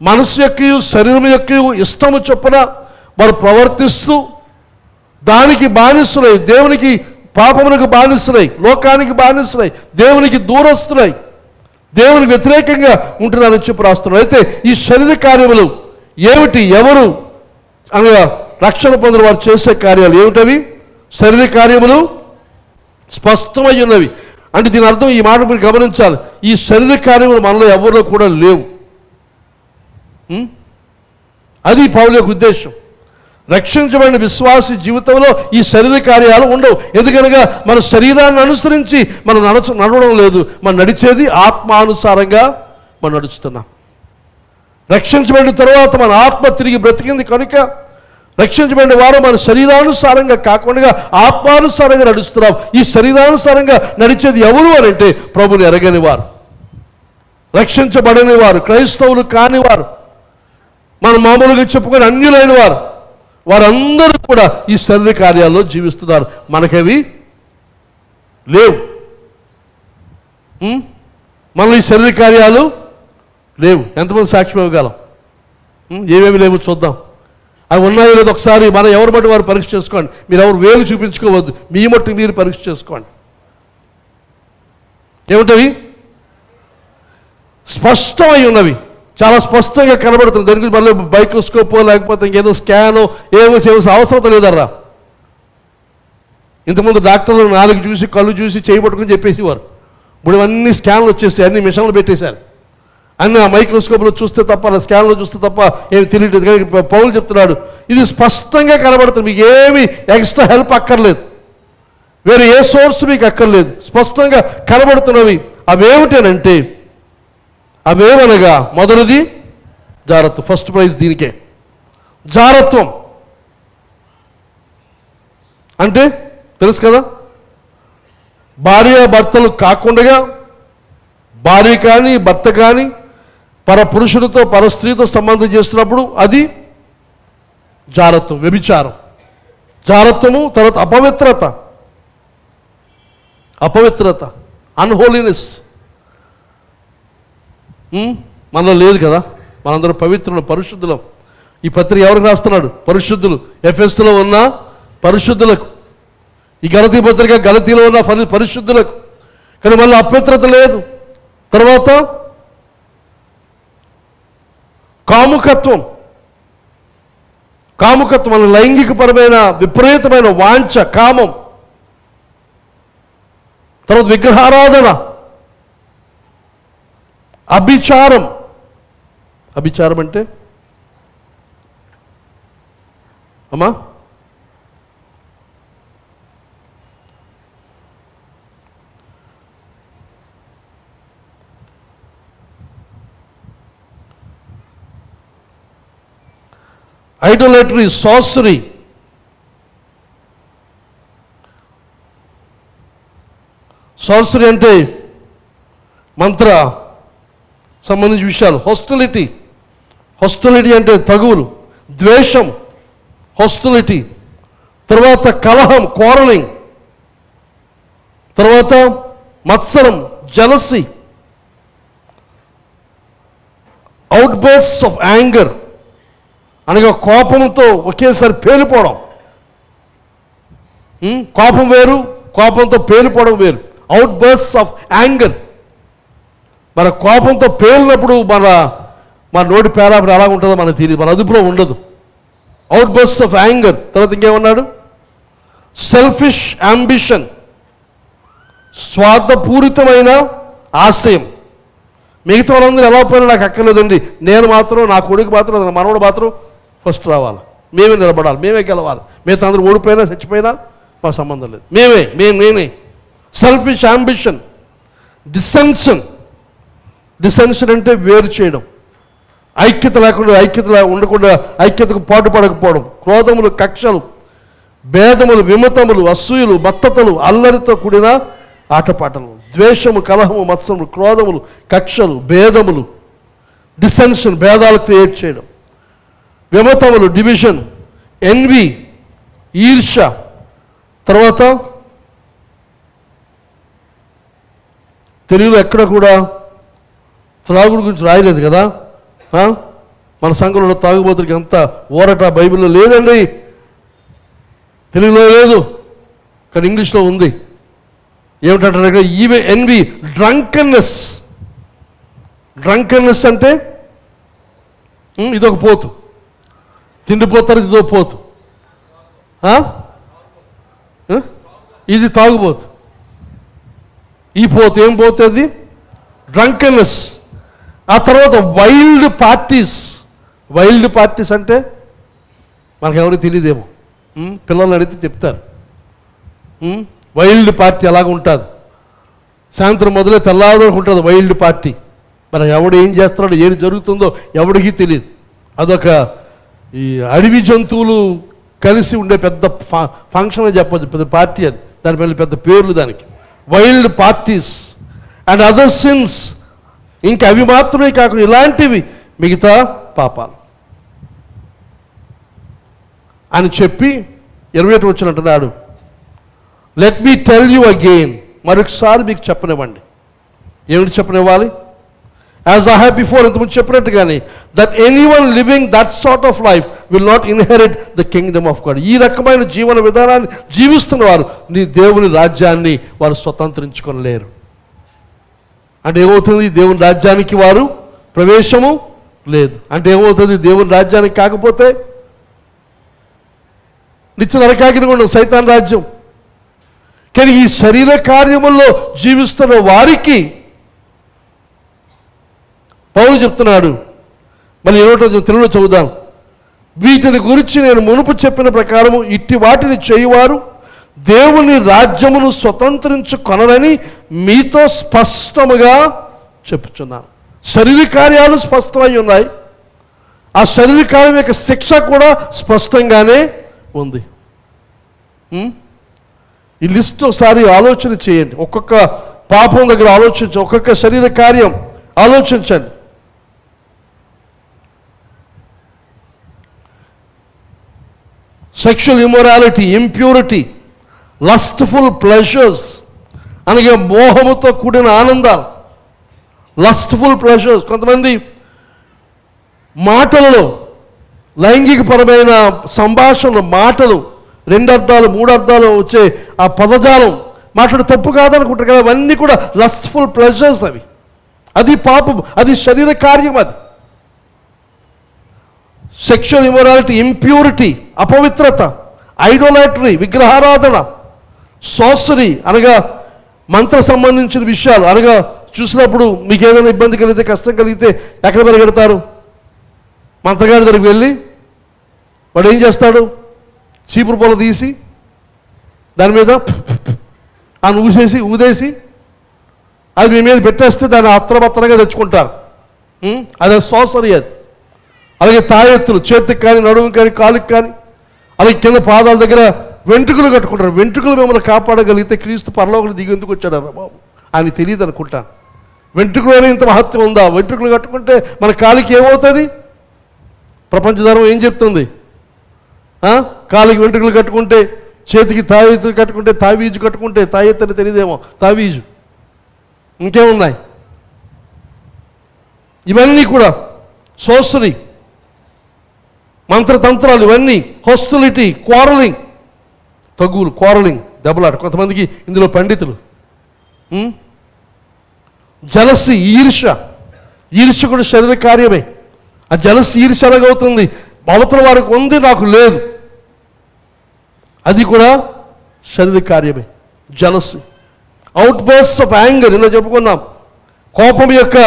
మనసు యొక్క శరీరం యొక్క ఇష్టము చొప్పున వారు ప్రవర్తిస్తూ దానికి బానిసులై, దేవునికి పాపమునకు బానిసులై, లోకానికి బానిసులై, దేవునికి దూరస్తులై, దేవునికి వ్యతిరేకంగా ఉంటున్నారని చెప్పి రాస్తున్నారు. అయితే ఈ శరీర కార్యములు ఏమిటి? ఎవరు అనగా రక్షణ పొందిన వారు చేసే కార్యాలు ఏమిటవి? శరీర కార్యములు స్పష్టమై ఉన్నవి. అంటే దీని అర్థం, ఈ మాట మీరు గమనించాలి, ఈ శరీర కార్యములు మనలో ఎవరిలో కూడా లేవు. అది పౌలు యొక్క ఉద్దేశం. రక్షించబడిన విశ్వాసి జీవితంలో ఈ శరీర కార్యాలు ఉండవు. ఎందుకనగా మన శరీరాన్ని అనుసరించి మనం నడవడం లేదు, మనం నడిచేది ఆత్మానుసారంగా మనం నడుస్తున్నాం. రక్షించబడిన తర్వాత మన ఆత్మ తిరిగి బ్రతికింది కనుక రక్షించబడిన వారు మన శరీరానుసారంగా కాకుండా ఆత్మానుసారంగా నడుస్తున్నాం. ఈ శరీరానుసారంగా నడిచేది ఎవరు అని అంటే ప్రభుని ఎరగని వారు, రక్షించబడని వారు, క్రైస్తవులు కాని వారు, మనం మామూలుగా చెప్పుకొని అన్యులైన వారు, వారందరూ కూడా ఈ శరీర కార్యాల్లో జీవిస్తున్నారు. మనకవి లేవు. మనం ఈ శరీర కార్యాలు లేవు. ఎంతమంది సాక్ష్యం ఇవ్వగలం? ఏమేమి లేవు చూద్దాం. అవి ఉన్నాయో లేదో ఒకసారి మనం ఎవరు బట్టి వారు పరీక్ష చేసుకోండి. మీరు ఎవరు వేలు చూపించుకోవద్దు, మీ మట్టు మీరు పరీక్ష చేసుకోండి. ఏమిటవి? స్పష్టమై ఉన్నవి, చాలా స్పష్టంగా కనబడుతుంది. దాని గురించి మళ్ళీ మైక్రోస్కోపో లేకపోతే ఇంకేదో స్కానో ఏమో చేయాల్సిన అవసరం లేదర్రా. ఇంతకుముందు డాక్టర్లు 4 చూసి, కళ్ళు చూసి, చేయబట్టుకుని చెప్పేసేవారు. ఇప్పుడు ఇవన్నీ స్కాన్లు వచ్చేసి అన్ని మిషన్లు పెట్టేశారు. అన్నీ ఆ మైక్రోస్కోప్లో చూస్తే తప్ప, అలా స్కాన్లో చూస్తే తప్ప ఏమి తెలియట్లేదు. కానీ పౌలు చెప్తున్నాడు, ఇది స్పష్టంగా కనబడుతుంది, మీకు ఏమి ఎక్స్ట్రా హెల్ప్ అక్కర్లేదు, వేరే ఏ సోర్స్ మీకు అక్కర్లేదు, స్పష్టంగా కనబడుతున్నవి. అవేమిటనంటే అవేమనగా మొదటిది జారత్వం. ఫస్ట్ ప్రైజ్ దీనికే. జారత్వం అంటే తెలుసు కదా, భార్య భర్తలు కాకుండా భార్య కానీ భర్త కానీ పర పురుషుడితో పర స్త్రీతో సంబంధం చేస్తున్నప్పుడు అది జారత్వం, వ్యభిచారం. జారత్వము, తర్వాత అపవిత్రత, అన్హోలీనెస్ మనలో లేదు కదా. మనందరం పవిత్రులు, పరిశుద్ధులం. ఈ పత్రిక ఎవరికి రాస్తున్నాడు? పరిశుద్ధులు, ఎఫెస్లో ఉన్న పరిశుద్ధులకు. ఈ గలతీ పత్రిక గలతీలో ఉన్న పరిశుద్ధులకు. కానీ మళ్ళీ అపవిత్రత లేదు. తర్వాత కాముకత్వం మన లైంగికపరమైన విపరీతమైన వాంఛ, కామం. తర్వాత విగ్రహారాధన, అభిచారం అంటే అమ్మా idolatry, sorcery, సార్సరీ అంటే మంత్ర సంబంధించిన విషయాలు. హొస్టిలిటీ అంటే తగువులు, ద్వేషం, హొస్టిలిటీ. తర్వాత కలహం, క్వారలింగ్. తర్వాత మత్సరం, జలసీ. అవుట్బర్స్ట్స్ ఆఫ్ యాంగర్ అనగా కోపంతో ఒకేసారి పేలిపోవడం. కోపం వేరు, కోపంతో పేలిపోవడం వేరు. అవుట్బర్స్ట్స్ ఆఫ్ యాంగర్. మన కోపంతో పేలినప్పుడు మన నోటి పేరాపడి ఎలా ఉంటుందో మనకు తెలియదు, మన అదుపులో ఉండదు. అవుట్బర్స్ట్స్ ఆఫ్ యాంగర్. తర్వాత ఇంకేమన్నాడు? సెల్ఫిష్ అంబిషన్, స్వార్థపూరితమైన ఆశయం. మిగతా వాళ్ళందరూ ఎలా పోయినా నాకు అక్కర్లేదండి, నేను మాత్రం, నా కొడుకు మాత్రం, నా మనవడు మాత్రం ఫస్ట్ రావాలి, మేమే నిలబడాలి, మేమే గెలవాలి, మిగతా అందరూ ఓడిపోయినా చచ్చిపోయినా మా సంబంధం లేదు, నేనే. Selfish ambition. డిసెన్షన్ అంటే వేరు చేయడం, ఐక్యత ఉండకుండా ఐక్యతకు పాటుపడకపోవడం. క్రోధములు, కక్షలు, భేదములు, విమతములు, అసూయలు, మత్తతలు, అల్లరితో కూడిన ఆటపాటలు. ద్వేషము, కలహము, మత్సరములు, క్రోధములు, కక్షలు, భేదములు. డిసెన్షన్, భేదాలు క్రియేట్ చేయడం. విమతములు, డివిజన్. ఎన్వి, ఈర్ష. తర్వాత తెలుగులో ఎక్కడ కూడా త్రాగుడు గురించి రాయలేదు కదా. మన సంఘంలో తాగుబోతులకి ఎంత ఓరట బైబిల్లో లేదండి, తెలుగులో లేదు, కానీ ఇంగ్లీష్లో ఉంది. ఏమిటంటే ఈవెన్ ఎన్వి, డ్రంకన్నెస్ అంటే ఇదొక పోతు, తిండిపోతారు, ఇదో పోతు, ఇది తాగుబోతు. ఈ పోతు ఏం పోతుంది? డ్రంకన్నెస్. ఆ తర్వాత వైల్డ్ పార్టీస్ అంటే మనకెవరికి తెలియదేమో, పిల్లల్ని అడిగితే చెప్తారు. వైల్డ్ పార్టీ అలాగ ఉంటుంది, సాయంత్రం మొదలే తెల్లారి ఉంటుంది వైల్డ్ పార్టీ. మరి ఎవడు ఏం చేస్తున్నాడో, ఏది జరుగుతుందో ఎవడికి తెలియదు. అదొక ఈ అడవి జంతువులు కలిసి ఉండే పెద్ద ఫంక్షన్ అని చెప్పచ్చు, పెద్ద పార్టీ అది. దానిపైన పెద్ద పేర్లు దానికి. Wild parties and other since. ఇంకా అవి మాత్రమే కాకుండా ఇలాంటివి మిగతా పాపాలు అని చెప్పి 21 వచనం అంటున్నాడు, let me tell you again. మరొకసారి మీకు చెప్పనివ్వండి. ఏమిటి చెప్పనివ్వాలి? యాజ్ ఐ హ్యావ్ బిఫోర్, ఇంతకుముందు చెప్పినట్టుగానే, that anyone living that sort of life will not inherit the Kingdom of God. ఈ రకమైన జీవన విధానాన్ని జీవిస్తున్న వారు నీ దేవుని రాజ్యాన్ని వారు స్వతంత్రించుకొనలేరు. అంటే ఏమవుతుంది? దేవుని రాజ్యానికి వారు ప్రవేశము లేదు. అంటే ఏమవుతుంది? దేవుని రాజ్యానికి కాకపోతే నిత్య నరకాగ్నిగుండం, సైతాన్ రాజ్యం. కానీ ఈ శరీర కార్యముల్లో జీవిస్తున్న వారికి పౌలు చెప్తున్నాడు. మళ్ళీ 21 తెలుగులో చదువుదాం. వీటిని గురించి నేను మునుపు చెప్పిన ప్రకారము ఇట్టి వాటిని చేయువారు దేవుని రాజ్యమును స్వతంత్రించుకొనరని మీతో స్పష్టముగా చెప్పుచున్నాను. శరీర కార్యాలు స్పష్టమై ఉన్నాయి, ఆ శరీర కార్యం యొక్క శిక్ష కూడా స్పష్టంగానే ఉంది. ఈ లిస్ట్ ఒకసారి ఆలోచన చేయండి. ఒక్కొక్క పాపం దగ్గర ఆలోచించండి, ఒక్కొక్క శరీర కార్యం ఆలోచించండి. Sexual immorality, impurity, lustful pleasures అనగా మోహముతో కూడిన ఆనందాలు. Lustful pleasures. కొంతమంది మాటలలో లైంగికపరమైన సంభాషణలు, మాటలు 2 అర్థాలు 3 అర్థాలు వచ్చే ఆ పదజాలం మాట్లాడు తప్పు కాదనుకుంటారు కదా, అవన్నీ కూడా లస్ట్ఫుల్ ప్లెజర్స్. అది పాపం, అది శరీర కార్యం. అది సెక్షువల్ ఇమ్మొరాలిటీ, ఇంప్యూరిటీ, అపవిత్రత, ఐడోలాట్రీ, విగ్రహారాధన, సార్సరీ అనగా మంత్ర సంబంధించిన విషయాలు. అనగా చూసినప్పుడు మీకు ఏదైనా ఇబ్బంది కలిగితే, కష్టం కలిగితే ఎక్కడ పరిగెడతారు? మంత్రగాడి దగ్గరికి వెళ్ళి వాడు ఏం చేస్తాడు? చీపురు పొల తీసి దాని మీద ఊదేసి అది మీ మీద పెట్టేస్తే దాన్ని అత్రబత్తరగా తెచ్చుకుంటారు. అదే సార్సరీ. అది అలాగే తాయెత్తులు, చేతికి కానీ, నడుముకి కానీ, కాలుకి కానీ, అలాగే కింద పాదాల దగ్గర వెంట్రుకలు కట్టుకుంటారు. వెంట్రుకలు మిమ్మల్ని కాపాడగలిగితే క్రీస్తు పరలోకం దిగి ఎందుకు వచ్చాడరా బాబు? ఆయన తెలియదు అనుకుంటాను. వెంట్రుకలోనే ఇంత మహత్యం ఉందా? వెంట్రుకలు కట్టుకుంటే మన కాలికి ఏమవుతుంది? ప్రపంచ ధర్మం ఏం చెప్తుంది? కాలికి వెంట్రుకలు కట్టుకుంటే, చేతికి తాయెత్తు కట్టుకుంటే, తావీజు కట్టుకుంటే, తాయెత్తు అని తెలియదేమో, తావీజు, ఇంకేమున్నాయి? ఇవన్నీ కూడా సోసరీ, మంత్రతంత్రాలు, ఇవన్నీ హోస్టిలిటీ, క్వారలింగ్, తగులు, క్వారలింగ్, దెబ్బలాట. కొంతమందికి ఇందులో పండితులు. జలసి, ఈర్ష్య కూడా శరీర కార్యమే. ఆ జలసి, ఈర్ష్య ఎలాగవుతుంది? అవతల వారికి ఉంది, నాకు లేదు, అది కూడా శరీర కార్యమే. Jealousy, outburst of anger, ఇలా చెప్పుకున్నాం. కోపం యొక్క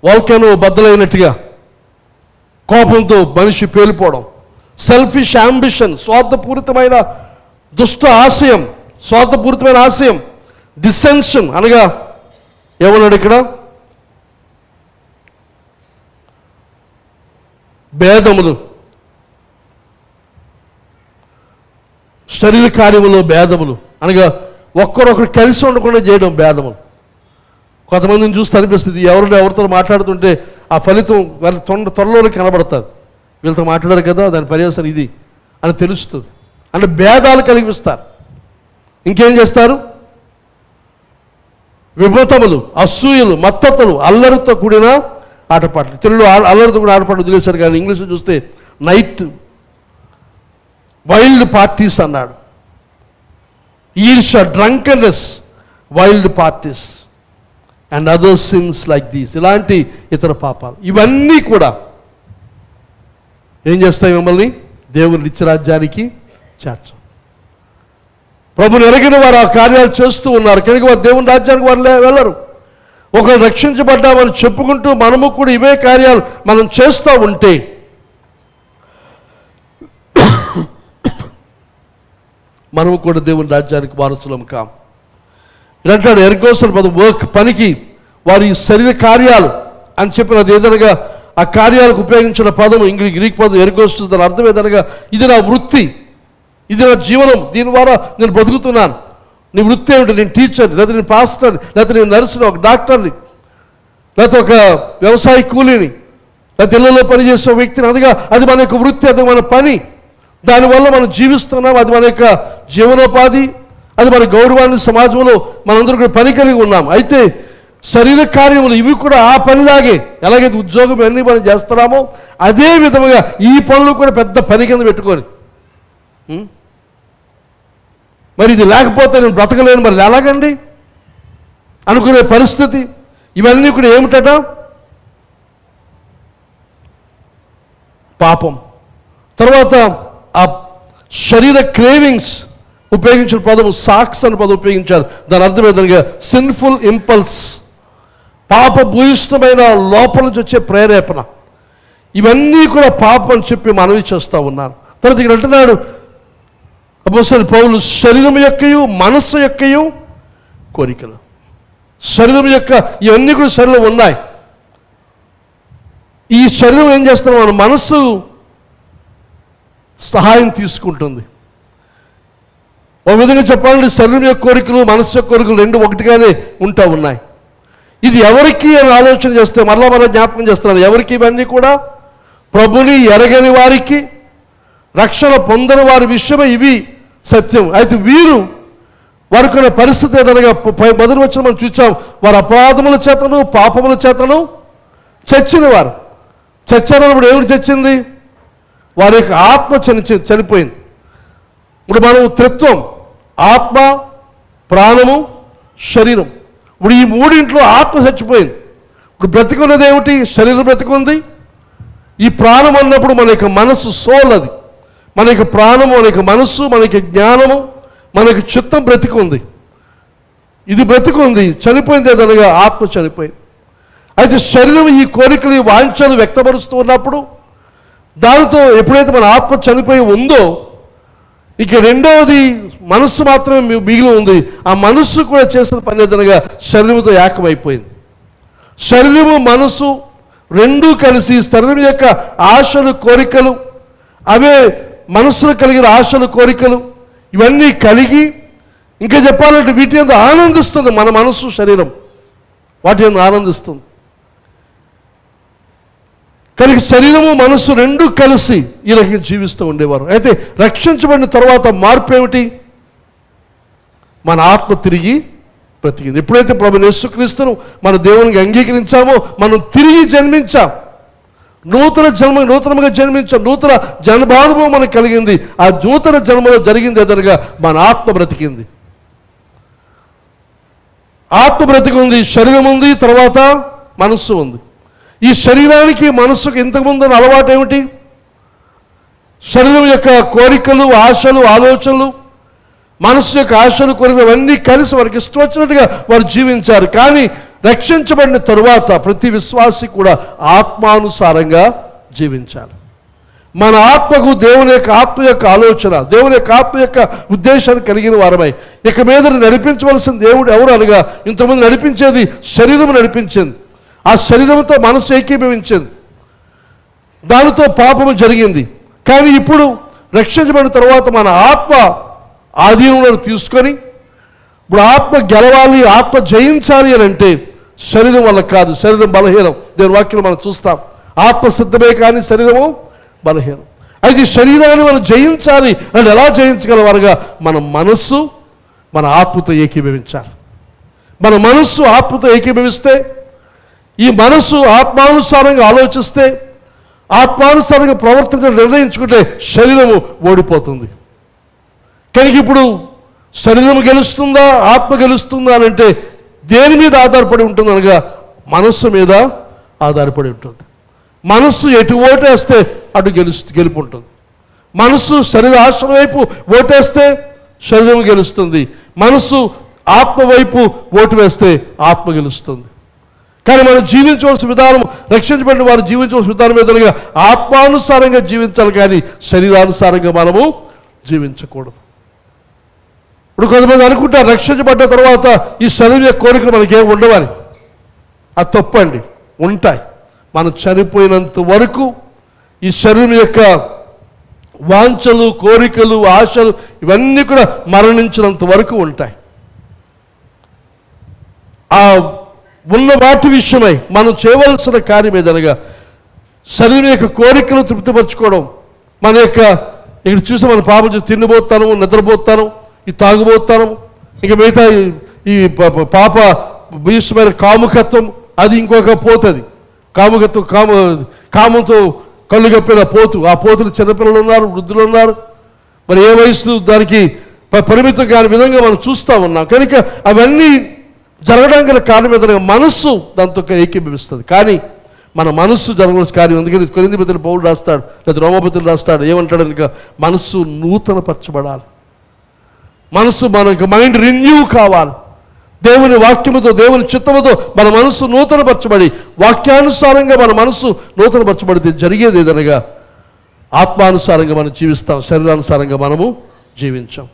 వాల్కెనో బద్దలైనట్టుగా కోపంతో మనిషి పేలిపోవడం. సెల్ఫిష్ అంబిషన్, స్వార్థపూరితమైన దుష్ట ఆశయం, స్వార్థపూరితమైన ఆశయం. డిసెన్షన్ అనగా ఏమన్నాడు ఇక్కడ? భేదములు, శరీర కార్యములో భేదములు అనగా ఒక్కరొకరు కలిసి ఉండకుండా చేయడం భేదములు. కొంతమందిని చూస్తే అనిపిస్తుంది, ఎవరితో మాట్లాడుతుంటే ఆ ఫలితం వాళ్ళ త్వరలోనే కనబడుతుంది. వీళ్ళతో మాట్లాడారు కదా, దాని పర్యవసానం ఇది అని తెలుస్తుంది. అంటే భేదాలు కలిగిస్తారు. ఇంకేం చేస్తారు? విభతములు, అసూయలు, మత్తతలు, అల్లరితో కూడిన ఆటపాటలు. తెలుగులో అల్లరితో కూడా ఆటపాటలు వదిలేశారు, కానీ ఇంగ్లీష్లో చూస్తే నైట్ వైల్డ్ పార్టీస్ అన్నాడు. ఈర్ష, drunkenness, wild parties and other sins like these, ఇలాంటి ఇతర పాపాలు. ఇవన్నీ కూడా ఏం చేస్తాయి? మిమ్మల్ని దేవుని నిత్యరాజ్యానికి చేర్చం. ప్రభుని ఎరగిన వారు ఆ కార్యాలు చేస్తూ ఉన్నారు కనుక వారు దేవుని రాజ్యానికి వారు వెళ్ళరు. ఒకరు రక్షించబడ్డామని చెప్పుకుంటూ మనము కూడా ఇవే కార్యాలు మనం చేస్తూ ఉంటే మనము కూడా దేవుని రాజ్యానికి వారసులం కాం. ఇలాంటి ఎర్గోసల్ పదం వర్క్, పనికి, వారి శరీర కార్యాలు అని చెప్పినది ఏదనగా ఆ కార్యాలకు ఉపయోగించిన పదము గ్రీక్ పదం ఎర్గోస్టస్. దాని అర్థం ఏదనగా ఇది నా వృత్తి, ఇది నా జీవనం, దీని ద్వారా నేను బ్రతుకుతున్నాను. నీ వృత్తి ఏమిటి? నేను టీచర్ని, లేకపోతే నేను పాస్టర్ని, లేకపోతే నేను నర్సుని, ఒక డాక్టర్ని, లేకపోతే ఒక వ్యవసాయ కూలీని, లేకపోతే ఇళ్లలో పనిచేసే వ్యక్తిని. అందుగా అది మన యొక్క వృత్తి, అది మన పని. దానివల్ల మనం జీవిస్తున్నాం, అది మన యొక్క జీవనోపాధి, అది మన గౌరవాన్ని సమాజంలో మనందరూ కూడా పని కలిగి ఉన్నాం. అయితే శరీర కార్యములు ఇవి కూడా ఆ పనిలాగే, ఎలాగైతే ఉద్యోగం అన్నీ మనం చేస్తున్నామో అదే విధముగా ఈ పనులు కూడా పెద్ద పని కింద పెట్టుకొని, మరి ఇది లేకపోతే నేను బ్రతకలేను, మరి ఎలాగండి అనుకునే పరిస్థితి. ఇవన్నీ కూడా ఏమిటట? పాపం. తర్వాత ఆ శరీర క్రేవింగ్స్ ఉపయోగించిన పదము సాక్స్ అని పదం ఉపయోగించారు. దాని అర్థం ఏంటనగా సిన్ఫుల్ ఇంపల్స్, పాప భూయిష్టమైన లోపల నుంచి వచ్చే ప్రేరేపణ. ఇవన్నీ కూడా పాపం అని చెప్పి మనవి చేస్తూ ఉన్నాను. తర్వాత ఇక్కడ అంటున్నాడు అపోస్తలుడైన పౌలు, శరీరం యొక్కయు మనస్సు యొక్కయు కోరికలు. శరీరం యొక్క ఇవన్నీ కూడా శరీరం ఉన్నాయి. ఈ శరీరం ఏం చేస్తున్నాం? మన మనస్సు సహాయం తీసుకుంటుంది. ఒక విధంగా చెప్పాలంటే శరీరం యొక్క కోరికలు, మనస్సు యొక్క కోరికలు రెండు ఒకటిగానే ఉంటా ఉన్నాయి. ఇది ఎవరికి అని ఆలోచన చేస్తే మరలా జ్ఞాపకం చేస్తున్నాను, ఎవరికి? ఇవన్నీ కూడా ప్రభుని ఎరగని వారికి, రక్షణ పొందని వారి విషయమే ఇవి సత్యం. అయితే వీరు వారికి పరిస్థితి ఏదనగా మొదటి వచ్చిన మనం చూసాం, వారు అపరాధముల చేతను పాపముల చేతను చచ్చిన వారు. చచ్చారన్నప్పుడు ఏమిటి చచ్చింది? వారి యొక్క ఆత్మ చనిపోయింది. ఇప్పుడు మనం త్రిత్వం, ఆత్మ, ప్రాణము, శరీరం. ఇప్పుడు ఈ మూడింట్లో ఆత్మ చచ్చిపోయింది. ఇప్పుడు బ్రతికున్నది ఏమిటి? శరీరం బ్రతికుంది. ఈ ప్రాణం అన్నప్పుడు మన యొక్క మనస్సు, సోల్, అది మన యొక్క ప్రాణము, మన యొక్క మనస్సు, మన యొక్క జ్ఞానము, మన యొక్క చిత్తం బ్రతికుంది. ఇది బ్రతికుంది, చనిపోయింది ఏదనగా ఆత్మ చనిపోయింది. అయితే శరీరం ఈ కోరికలు, ఈ వాంఛలు వ్యక్తపరుస్తూ ఉన్నప్పుడు దానితో ఎప్పుడైతే మన ఆత్మ చనిపోయి ఉందో ఇక రెండవది మనస్సు మాత్రమే మిగిలి ఉంది. ఆ మనస్సు కూడా చేసిన పని ఏదనగా శరీరంతో ఏకమైపోయింది. శరీరము మనస్సు రెండూ కలిసి శరీరం యొక్క ఆశలు, కోరికలు అవే మనసులో కలిగిన ఆశలు కోరికలు ఇవన్నీ కలిగి ఇంకా చెప్పాలంటే వీటి మీద ఆనందిస్తుంది మన మనసు శరీరం, వాటి మీద ఆనందిస్తుంది. కనుక శరీరము మనస్సు రెండు కలిసి ఈ రకంగా జీవిస్తూ ఉండేవారు. అయితే రక్షించబడిన తర్వాత మార్పు ఏమిటి? మన ఆత్మ తిరిగి బ్రతికింది. ఎప్పుడైతే ప్రభు యేసుక్రీస్తును మన దేవునికి అంగీకరించామో మనం తిరిగి జన్మించాం, నూతనంగా జన్మించాం, నూతన జన్మానుభవం మనకు కలిగింది. ఆ నూతన జన్మలో జరిగింది ఏదనగా మన ఆత్మ బ్రతికింది. ఆత్మ బ్రతికి ఉంది, శరీరం ఉంది, తర్వాత మనస్సు ఉంది. ఈ శరీరానికి మనస్సుకు ఇంతకుముందు అలవాటు ఏమిటి? శరీరం యొక్క కోరికలు, ఆశలు, ఆలోచనలు, మనస్సు యొక్క ఆశలు, కోరికలు అవన్నీ కలిసి వారికి ఇష్టం వచ్చినట్టుగా వారు జీవించారు. కానీ రక్షించబడిన తరువాత ప్రతి విశ్వాసి కూడా ఆత్మానుసారంగా జీవించాలి. మన ఆత్మకు దేవుని యొక్క ఆత్మ యొక్క ఆలోచన, దేవుని యొక్క ఆత్మ యొక్క ఉద్దేశాన్ని కలిగిన వారమై ఇక మీద నడిపించవలసిన దేవుడు ఎవరు అనగా, ఇంతకుముందు నడిపించేది శరీరం నడిపించింది, ఆ శరీరంతో మనసు ఏకీభవించింది, దానితో పాపము జరిగింది. కానీ ఇప్పుడు రక్షించబడిన తర్వాత మన ఆత్మ ఆధీనంలో తీసుకొని ఇప్పుడు ఆత్మ గెలవాలి, ఆత్మ జయించాలి అని అంటే శరీరం వల్ల కాదు. శరీరం బలహీనం, దేవుని వాక్యం మనం చూస్తాం. ఆత్మ సిద్ధమే కానీ శరీరము బలహీనం. అయితే శరీరాన్ని మనం జయించాలి అని ఎలా జయించగలవారుగా మన మనస్సు మన ఆత్మతో ఏకీభవించాలి. మన మనస్సు ఆత్మతో ఏకీభవిస్తే, ఈ మనస్సు ఆత్మానుసారంగా ఆలోచిస్తే, ఆత్మానుసారంగా ప్రవర్తించాలని నిర్ణయించుకుంటే శరీరము ఓడిపోతుంది. కనుక ఇప్పుడు శరీరం గెలుస్తుందా ఆత్మ గెలుస్తుందా అని అంటే దేని మీద ఆధారపడి ఉంటుంది అనగా మనస్సు మీద ఆధారపడి ఉంటుంది. మనస్సు ఎటు ఓటేస్తే అటు గెలుపు ఉంటుంది. మనస్సు శరీర ఆశల వైపు ఓటేస్తే శరీరం గెలుస్తుంది, మనస్సు ఆత్మ వైపు ఓటు వేస్తే ఆత్మ గెలుస్తుంది. కానీ మనం జీవించవలసిన విధానం, రక్షించబడిన వారు జీవించవలసిన విధానం ఏదనగా ఆత్మానుసారంగా జీవించాలి, కానీ శరీరానుసారంగా మనము జీవించకూడదు. ఇప్పుడు కొంతమంది అనుకుంటారు రక్షించబడ్డ తర్వాత ఈ శరీరం యొక్క కోరికలు మనకేం ఉండవని. అది తప్పండి, ఉంటాయి. మనం చనిపోయినంత వరకు ఈ శరీరం యొక్క వాంఛలు, కోరికలు, ఆశలు ఇవన్నీ కూడా మరణించినంత వరకు ఉంటాయి. ఆ ఉన్న వాటి విషయమై మనం చేయవలసిన కార్యం ఏదనగా శరీరం యొక్క కోరికలు తృప్తిపరచుకోవడం. మన యొక్క ఇక్కడ చూసి మన పాపం చూసి తిండిపోతాను, నిద్రపోతాను, ఈ తాగుబోతాను, ఇక మిగతా ఈ పాప భీష్మైన కాముకత్వం, అది ఇంకొక పోతుంది. కాముకత్వం కామంతో కళ్ళు కప్పిన పోతు, ఆ పోతులు చిన్నపిల్లలు ఉన్నారు, వృద్ధులు ఉన్నారు. మరి ఏ వయసు దానికి పరిమితం కాని విధంగా మనం చూస్తూ ఉన్నాం. కనుక అవన్నీ జరగడానికి గల కారణం ఏదైనా మనస్సు దాంతో ఏకీభవిస్తుంది. కానీ మన మనస్సు జరగవలసిన కార్యం, ఎందుకంటే కొరింథీ పత్రిక పౌలు రాస్తాడు, లేదా రోమపత్రిక రాస్తాడు, ఏమంటాడు ఇంకా మనస్సు నూతనపరచబడాలి. మనస్సు మనకు మైండ్ రెన్యూ కావాలి. దేవుని వాక్యముతో, దేవుని చిత్తముతో మన మనస్సు నూతనపరచబడి వాక్యానుసారంగా మన మనస్సు నూతనపరచబడితే జరిగేది ఏదనగా ఆత్మానుసారంగా మనం జీవిస్తాం, శరీరానుసారంగా మనము జీవించాం.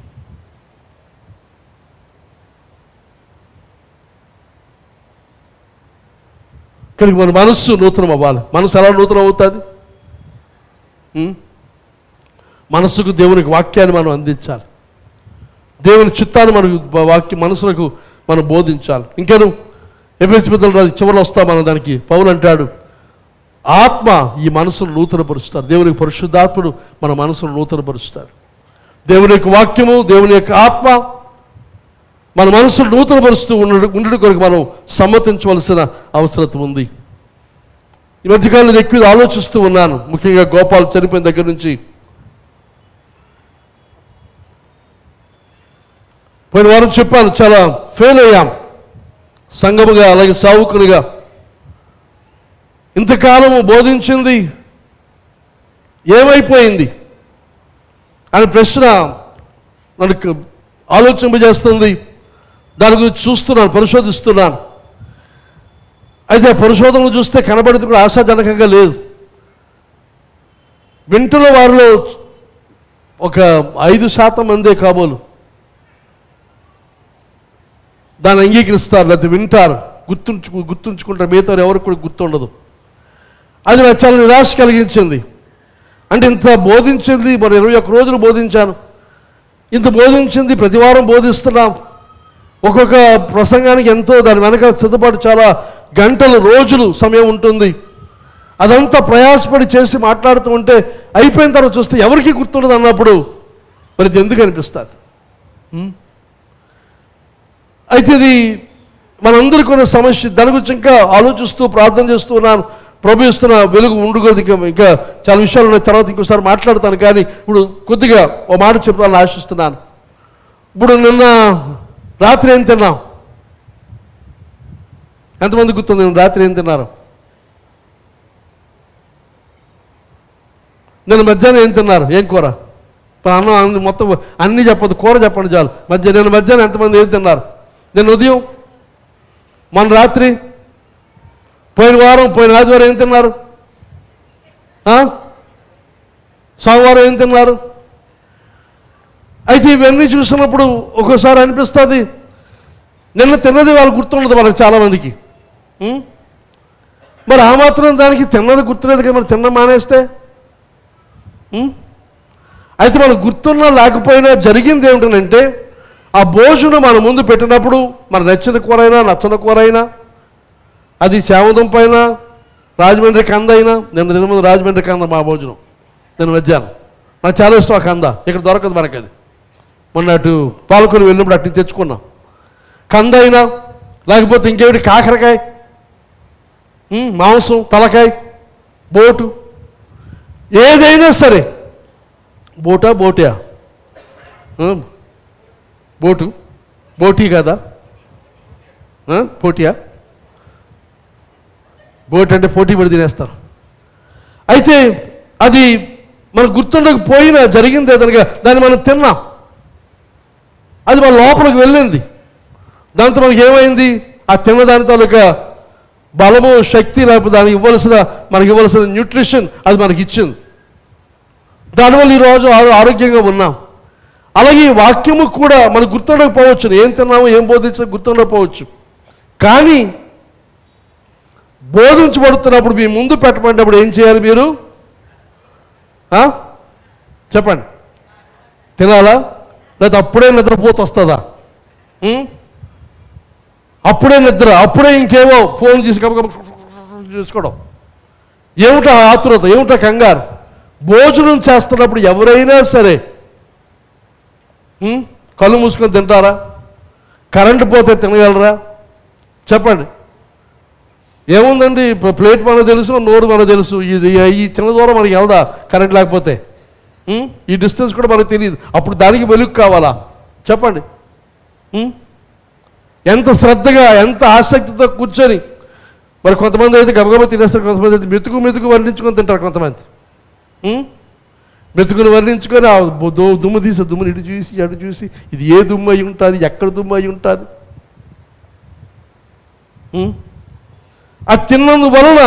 కనుక మన మనస్సు నూతనం అవ్వాలి. మనసు ఎలా నూతనం అవుతుంది? మనస్సుకు దేవునికి వాక్యాన్ని మనం అందించాలి, దేవుని చిత్తాన్ని మనకు మనసులకు మనం బోధించాలి. ఇంకేను ఎఫెసీ పత్రిక చివరిలో వస్తాం మనం దానికి. పౌలు అంటాడు ఆత్మ ఈ మనసును నూతనపరుస్తాడు. దేవునికి పరిశుద్ధాత్ముడు మన మనసును నూతనపరుస్తాడు. దేవుని యొక్క వాక్యము, దేవుని యొక్క ఆత్మ మన మనసును నూతనపరుస్తూ ఉండడం కొరకు మనం సమ్మతించవలసిన అవసరం ఉంది. ఈ మధ్యకాలంలో ఎక్కువ ఆలోచిస్తూ ఉన్నాను, ముఖ్యంగా గోపాల్ చనిపోయిన దగ్గర నుంచి. పోయిన వారం చెప్పాను, చాలా ఫెయిల్ అయ్యాం సంఘముగా, అలాగే సావుకునిగా. ఇంతకాలము బోధించింది ఏమైపోయింది అని ప్రశ్న మనకు ఆలోచింపజేస్తుంది. దాని గురించి చూస్తున్నాను, పరిశోధిస్తున్నాను. అయితే పరిశోధనలు చూస్తే కనబడితే కూడా ఆశాజనకంగా లేదు. వింటున్న వారిలో ఒక 5% మందే కాబోలు దాన్ని అంగీకరిస్తారు, లేకపోతే వింటారు, గుర్తుంచుకుంటారు. మిగతా ఎవరికి కూడా గుర్తుండదు. అది నాకు చాలా నిరాశ కలిగించింది. అంటే ఇంత బోధించింది మరి 21 రోజులు బోధించాను, ఇంత బోధించింది ప్రతివారం బోధిస్తున్నాం. ఒక్కొక్క ప్రసంగానికి ఎంతో దాని వెనక సిద్ధపాటు చాలా గంటలు రోజులు సమయం ఉంటుంది. అదంతా ప్రయాసపడి చేసి మాట్లాడుతూ ఉంటే అయిపోయిన తర్వాత చూస్తే ఎవరికి గుర్తుండదు అన్నప్పుడు మరి ఇది ఎందుకు అనిపిస్తుంది? అయితే ఇది మనందరికీ ఉన్న సమస్య. దాని గురించి ఇంకా ఆలోచిస్తూ ప్రార్థన చేస్తూ ఉన్నాను. ప్రభు ఇస్తున్న వెలుగు ఉండుకోదు. ఇంకా చాలా విషయాలు ఉన్నాయి, తర్వాత ఇంకోసారి మాట్లాడతాను. కానీ ఇప్పుడు కొద్దిగా ఓ మాట చెప్పాలని ఆశిస్తున్నాను. ఇప్పుడు నిన్న రాత్రి ఏం తిన్నాం? ఎంతమంది గుర్తుంది నిన్న రాత్రి ఏం తిన్నారు? నిన్న మధ్యాహ్నం ఏం తిన్నారు? ఏం కూర? అన్నం మొత్తం అన్నీ చెప్పదు, కూర చెప్పండి చాలు. నిన్న మధ్యాహ్నం ఎంతమంది ఏం తిన్నారు? నిన్న ఉదయం, మొన్న రాత్రి, పోయిన వారం, పోయిన ఆదివారం ఏం తిన్నారు? సోమవారం ఏం తిన్నారు? అయితే ఇవన్నీ చూసినప్పుడు ఒక్కోసారి అనిపిస్తుంది నిన్న తిన్నది వాళ్ళు గుర్తుండదు వాళ్ళకి చాలామందికి. మరి ఆ మాత్రం దానికి తిన్నది గుర్తులేదు కదా, మరి తిన్న మానేస్తే? అయితే మనకు గుర్తున్నా లేకపోయినా జరిగింది ఏమిటంటే ఆ భోజనం మన ముందు పెట్టినప్పుడు మన నచ్చిన కూర అయినా నచ్చని కూర అయినా, అది శామదుంప అయినా రాజమండ్రి కంద అయినా, నిన్న తినముందు రాజమండ్రి కంద మా భోజనం నిన్న మధ్యాహ్నం. నాకు చాలా ఇష్టం ఆ కంద, ఇక్కడ దొరకదు మనకి. అది మొన్న అటు పాలకొల్లు వెళ్ళినప్పుడు అటు తెచ్చుకున్నాం. కంద అయినా లేకపోతే ఇంకేమిటి కాకరకాయ, మాంసం, తలకాయ, బోటు, ఏదైనా సరే. బోటా బోటు బోటీ కదా, పోటీయా? బోట్ అంటే పోటీ పడి తినేస్తారు. అయితే అది మనకు గుర్తుండకపోయినా జరిగింది ఏదనగా దాన్ని మనం తిన్నాం, అది మన లోపలికి వెళ్ళింది. దాంతో మనకి ఏమైంది? ఆ తిన్నదాని తాలూకా బలము, శక్తి, లేకపోతే దానికి మనకి ఇవ్వాల్సిన న్యూట్రిషన్ అది మనకి ఇచ్చింది. దానివల్ల ఈరోజు ఆరోగ్యంగా ఉన్నాం. అలాగే వాక్యము కూడా మనకు గుర్తుండకపోవచ్చు, ఏం తిన్నామో ఏం బోధించడం గుర్తుండకపోవచ్చు. కానీ బోధించబడుతున్నప్పుడు మీ ముందు పెట్టబడినప్పుడు ఏం చేయాలి మీరు? చెప్పండి. తినాలా? లేదా అప్పుడే నిద్రపోతూ వస్తుందా? అప్పుడే నిద్ర, అప్పుడే ఇంకేమో ఫోన్ చేసి చూసుకోవడం, ఏమిటా ఆతురత, ఏమిటా కంగారు? భోజనం చేస్తున్నప్పుడు ఎవరైనా సరే కళ్ళు మూసుకొని తింటారా? కరెంటు పోతే తినగలరా? చెప్పండి. ఏముందండి, ప్లేట్ మనకు తెలుసు, నోరు మనకు తెలుసు. ఈ చిన్న దూరం మనకి వెళ్దా కరెంట్ లేకపోతే? ఈ డిస్టెన్స్ కూడా మనకు తెలియదు. అప్పుడు దానికి వెలుగు కావాలా? చెప్పండి. ఎంత శ్రద్ధగా, ఎంత ఆసక్తితో కూర్చొని. మరి కొంతమంది అయితే గబగబా తినేస్తారు, కొంతమంది అయితే మెతుకు వర్ణించుకొని తింటారు. కొంతమంది మెతుకుని వర్ణించుకొని ఆ దుమ్ము తీసి దుమ్ముని ఇటు చూసి అటు చూసి ఇది ఏ దుమ్ము అయి ఉంటుంది, ఎక్కడ దుమ్ము అయి ఉంటుంది. అది తిన్నందువలన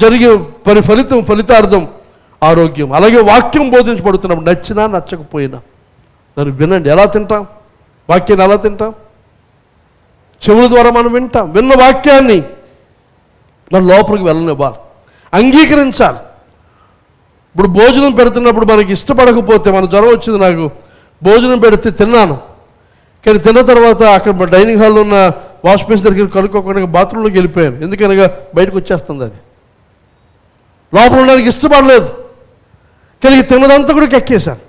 జరిగే ఫలితార్థం ఆరోగ్యం. అలాగే వాక్యం బోధించబడుతున్నప్పుడు నచ్చినా నచ్చకపోయినా దాన్ని వినండి. ఎలా తింటాం వాక్యాన్ని? ఎలా తింటాం? చెవుల ద్వారా మనం వింటాం. విన్న వాక్యాన్ని మన లోపలికి వెళ్ళనివ్వాలి, అంగీకరించాలి. ఇప్పుడు భోజనం పెడుతున్నప్పుడు మనకి ఇష్టపడకపోతే, మన జ్వరం వచ్చింది, నాకు భోజనం పెడితే తిన్నాను, కానీ తిన్న తర్వాత అక్కడ డైనింగ్ హాల్లో ఉన్న వాష్ బేసిన్ దగ్గర కనుక్కోకుండా బాత్రూంలోకి వెళ్ళిపోయాను. ఎందుకనగా బయటకు వచ్చేస్తుంది. అది లోపల ఉండడానికి ఇష్టపడలేదు, కానీ తిన్నదంతా కూడా కెక్కేశాను.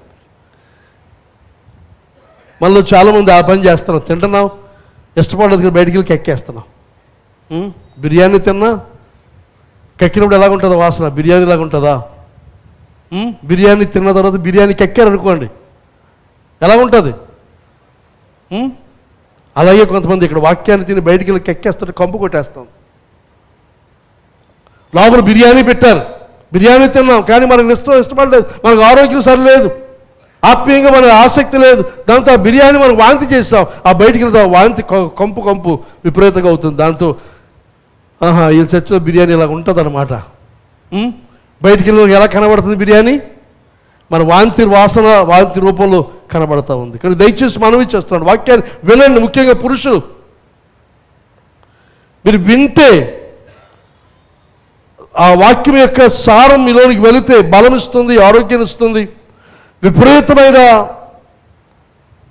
మనలో చాలామంది ఆ పని చేస్తున్నాం. తింటున్నాం, ఇష్టపడలేదు కానీ బయటికి వెళ్ళి కెక్కేస్తున్నాం. బిర్యానీ తిన్నా కెక్కినప్పుడు ఎలాగుంటుందో వాసన? బిర్యానీ లాగా ఉంటుందా? బిర్యానీ తిన్న తర్వాత బిర్యానీ కెక్కారనుకోండి ఎలా ఉంటుంది? అలాగే కొంతమంది ఇక్కడ వాక్యాన్ని తిని బయటికి వెళ్ళి కెక్కేస్తారు, కంపు కొట్టేస్తాం. లోపల బిర్యానీ పెట్టారు, బిర్యానీ తిన్నాం, కానీ మనకు ఇష్టపడలేదు, మనకు ఆరోగ్యం సరిలేదు, ఆత్మీయంగా మనకు ఆసక్తి లేదు. దాంతో ఆ బిర్యానీ మనం వాంతి చేస్తాం. ఆ బయటికి వెళ్తాం, వాంతి కంపు విపరీతంగా అవుతుంది. దాంతో ఈ చర్చలో బిర్యానీ ఇలా ఉంటుంది అన్నమాట. బయటికి వెళ్ళి ఎలా కనబడుతుంది బిర్యానీ? మన వాంతి వాసన, వాంతి రూపంలో కనబడతా ఉంది. కానీ దయచేసి మనవి చేస్తున్నాడు, వాక్యాన్ని వినండి. ముఖ్యంగా పురుషులు, మీరు వింటే ఆ వాక్యం యొక్క సారం మీలోనికి వెళితే బలం ఇస్తుంది, ఆరోగ్యం ఇస్తుంది. విపరీతమైన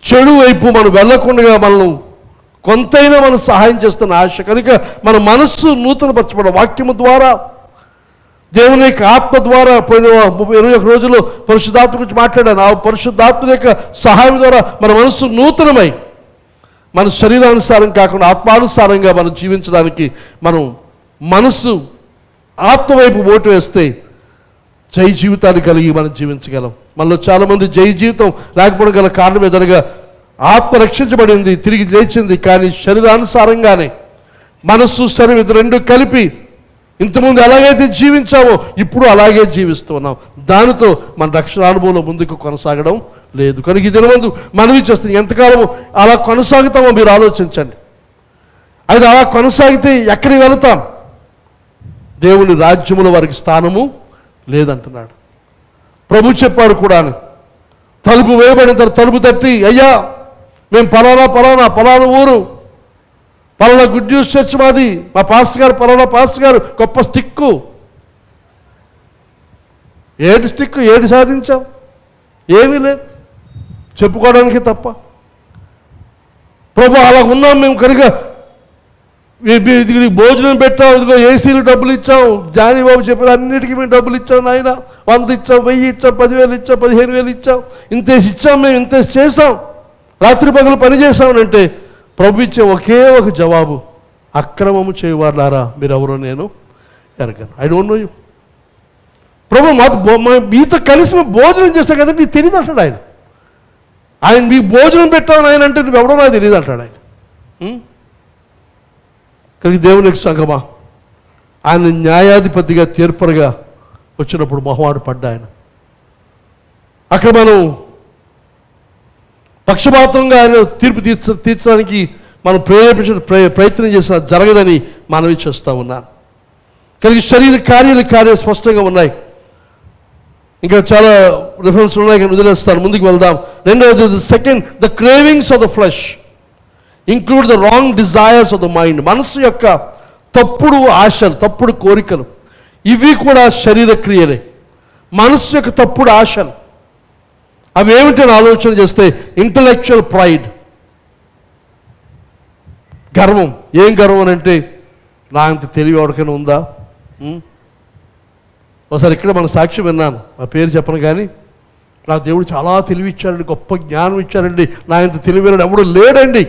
చెడు వైపు మనం వెళ్ళకుండా మనల్ని కొంతైనా మనం సహాయం చేస్తున్న ఆశ కనుక మన మనస్సు నూతనపరచబడ వాక్యము ద్వారా, దేవుని యొక్క ఆత్మ ద్వారా. పోయిన 21 రోజుల్లో పరిశుద్ధాత్మ గురించి మాట్లాడాను. ఆ పరిశుద్ధాత్మ యొక్క సహాయం ద్వారా మన మనస్సు నూతనమై మన శరీరానుసారం కాకుండా ఆత్మానుసారంగా మనం జీవించడానికి మనం మనస్సు ఆత్మ వైపు ఓటు వేస్తే జై జీవితాన్ని కలిగి మనం జీవించగలం. మనలో చాలామంది జై జీవితం లేకపోవడం గల కారణం ఎదురుగా ఆత్మ రక్షించబడింది, తిరిగి లేచింది, కానీ శరీరానుసారంగానే మనస్సు శరీరం ఇది రెండు కలిపి ఇంతకుముందు ఎలాగైతే జీవించామో ఇప్పుడు అలాగే జీవిస్తూ ఉన్నాం. దానితో మన రక్షణ అనుభవంలో ముందుకు కొనసాగడం లేదు. కనుక ఈ దినమందు మనవి చేస్తుంది, ఎంతకాలము అలా కొనసాగుతామో మీరు ఆలోచించండి. అయితే అలా కొనసాగితే ఎక్కడికి వెళతాం? దేవుని రాజ్యములో వారికి స్థానము లేదంటున్నాడు. ప్రభు చెప్పాడు కూడా, తలుపు వేయబడిన తర్వాత తలుపు తట్టి, అయ్యా మేము పలానా ఊరు, పలానా గుడ్ న్యూస్ చర్చ్ మాది, మా పాస్టర్ గారు పలానా పాస్టర్ గారు గొప్ప స్టిక్కు. ఏడు స్టిక్కు, ఏడు సాధించాం? ఏమీ లేదు, చెప్పుకోవడానికి తప్ప. ప్రభు అలా ఉన్నాం మేము కనుక ఇదిగో భోజనం పెట్టాం, ఇదిగో ఏసీలు డబ్బులు ఇచ్చాం, జానీ బాబు చెప్పిన అన్నిటికీ మేము డబ్బులు ఇచ్చాం, నాయన 100 ఇచ్చాం, 1000 ఇచ్చాం, 10,000 ఇచ్చాం, 15,000 ఇచ్చాం, ఇంతేసి ఇచ్చాం, మేము ఇంతేసి చేసాం, రాత్రి పగలు పని చేసామనంటే ప్రభు ఇచ్చే ఒకే ఒక జవాబు, అక్రమము చేయవారులారా మీరెవరో నేను ఎరగను. I don't know you. ప్రభు మీతో కలిసి మేము భోజనం చేస్తాం కదా, నీకు తెలియదు అంటాడు ఆయన. ఆయన మీకు భోజనం పెట్టాను ఆయన అంటే నువ్వెవడో నాకు తెలియదు అంటాడు ఆయన. కానీ దేవునికి సంగమా, ఆయన న్యాయాధిపతిగా తీర్పరగా వచ్చినప్పుడు మొహమాట పడ్డా ఆయన. అక్కడ మనం పక్షపాతంగా ఆయన తీర్పు తీర్చడానికి మనం ప్రయత్నం చేసిన జరగదని మనవి చేస్తూ ఉన్నాను. కానీ శరీర కార్యాలు స్పష్టంగా ఉన్నాయి. ఇంకా చాలా రిఫరెన్స్ ఉన్నాయి కానీ వదిలేస్తాను, ముందుకు వెళ్దాం. రెండవది second, the cravings of the flesh include the wrong desires of the mind. మనసు యొక్క తప్పుడు ఆశలు, తప్పుడు కోరికలు, ఇవి కూడా శరీర క్రియలే. మనసు యొక్క తప్పుడు ఆశలు అవి ఏమిటని ఆలోచన చేస్తే ఇంటలెక్చువల్ ప్రైడ్, గర్వం. ఏం గర్వం అంటే నా అంత తెలివి ఎవరికైనా ఉందా? ఒకసారి ఇక్కడ మన సాక్ష్యం విన్నాను, ఆ పేరు చెప్పను కానీ, నా దేవుడు చాలా తెలివి ఇచ్చాడండి, గొప్ప జ్ఞానం ఇచ్చాడండి, నా ఇంత తెలివి ఎవడు లేడండి.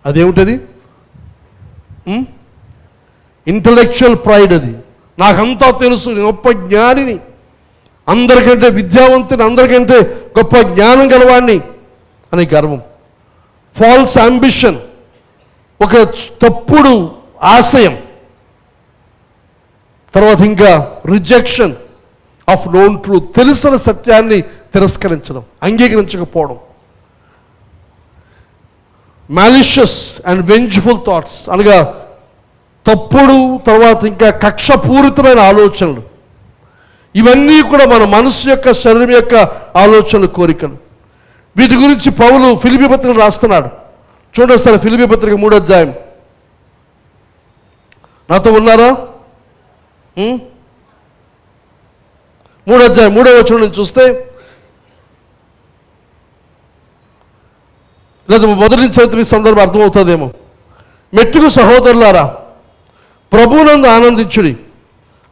అదేమిటది? Intellectual pride. అది నాకంతా తెలుసు, నేను గొప్ప జ్ఞానిని, అందరికంటే విద్యావంతుని, అందరికంటే గొప్ప జ్ఞానం గలవాడిని అనే గర్వం. ఫాల్స్ అంబిషన్, ఒక తప్పుడు ఆశయం. తర్వాత ఇంకా రిజెక్షన్ ఆఫ్ నోన్ ట్రూత్, తెలిసిన సత్యాన్ని తిరస్కరించడం, అంగీకరించకపోవడం. మాలిషియస్ అండ్ వెంజ్ఫుల్ థాట్స్ అనగా తప్పుడు, తర్వాత ఇంకా కక్షపూరితమైన ఆలోచనలు. ఇవన్నీ కూడా మన మనసు యొక్క, శరీరం యొక్క ఆలోచనలు, కోరికలు. వీటి గురించి పౌలు ఫిలిప్పీ పత్రిక రాస్తున్నాడు. చూడండి సార్, ఫిలిప్పీ పత్రిక 3వ అధ్యాయం. నాతో ఉన్నారా? 3వ అధ్యాయం 3వ వచనం నుంచి చూస్తే, లేదా మొదటి నుంచి చదివితే మీ సందర్భం అర్థమవుతుందేమో. మెట్టుకు సహోదరులారా, ప్రభువునందు ఆనందించుడి.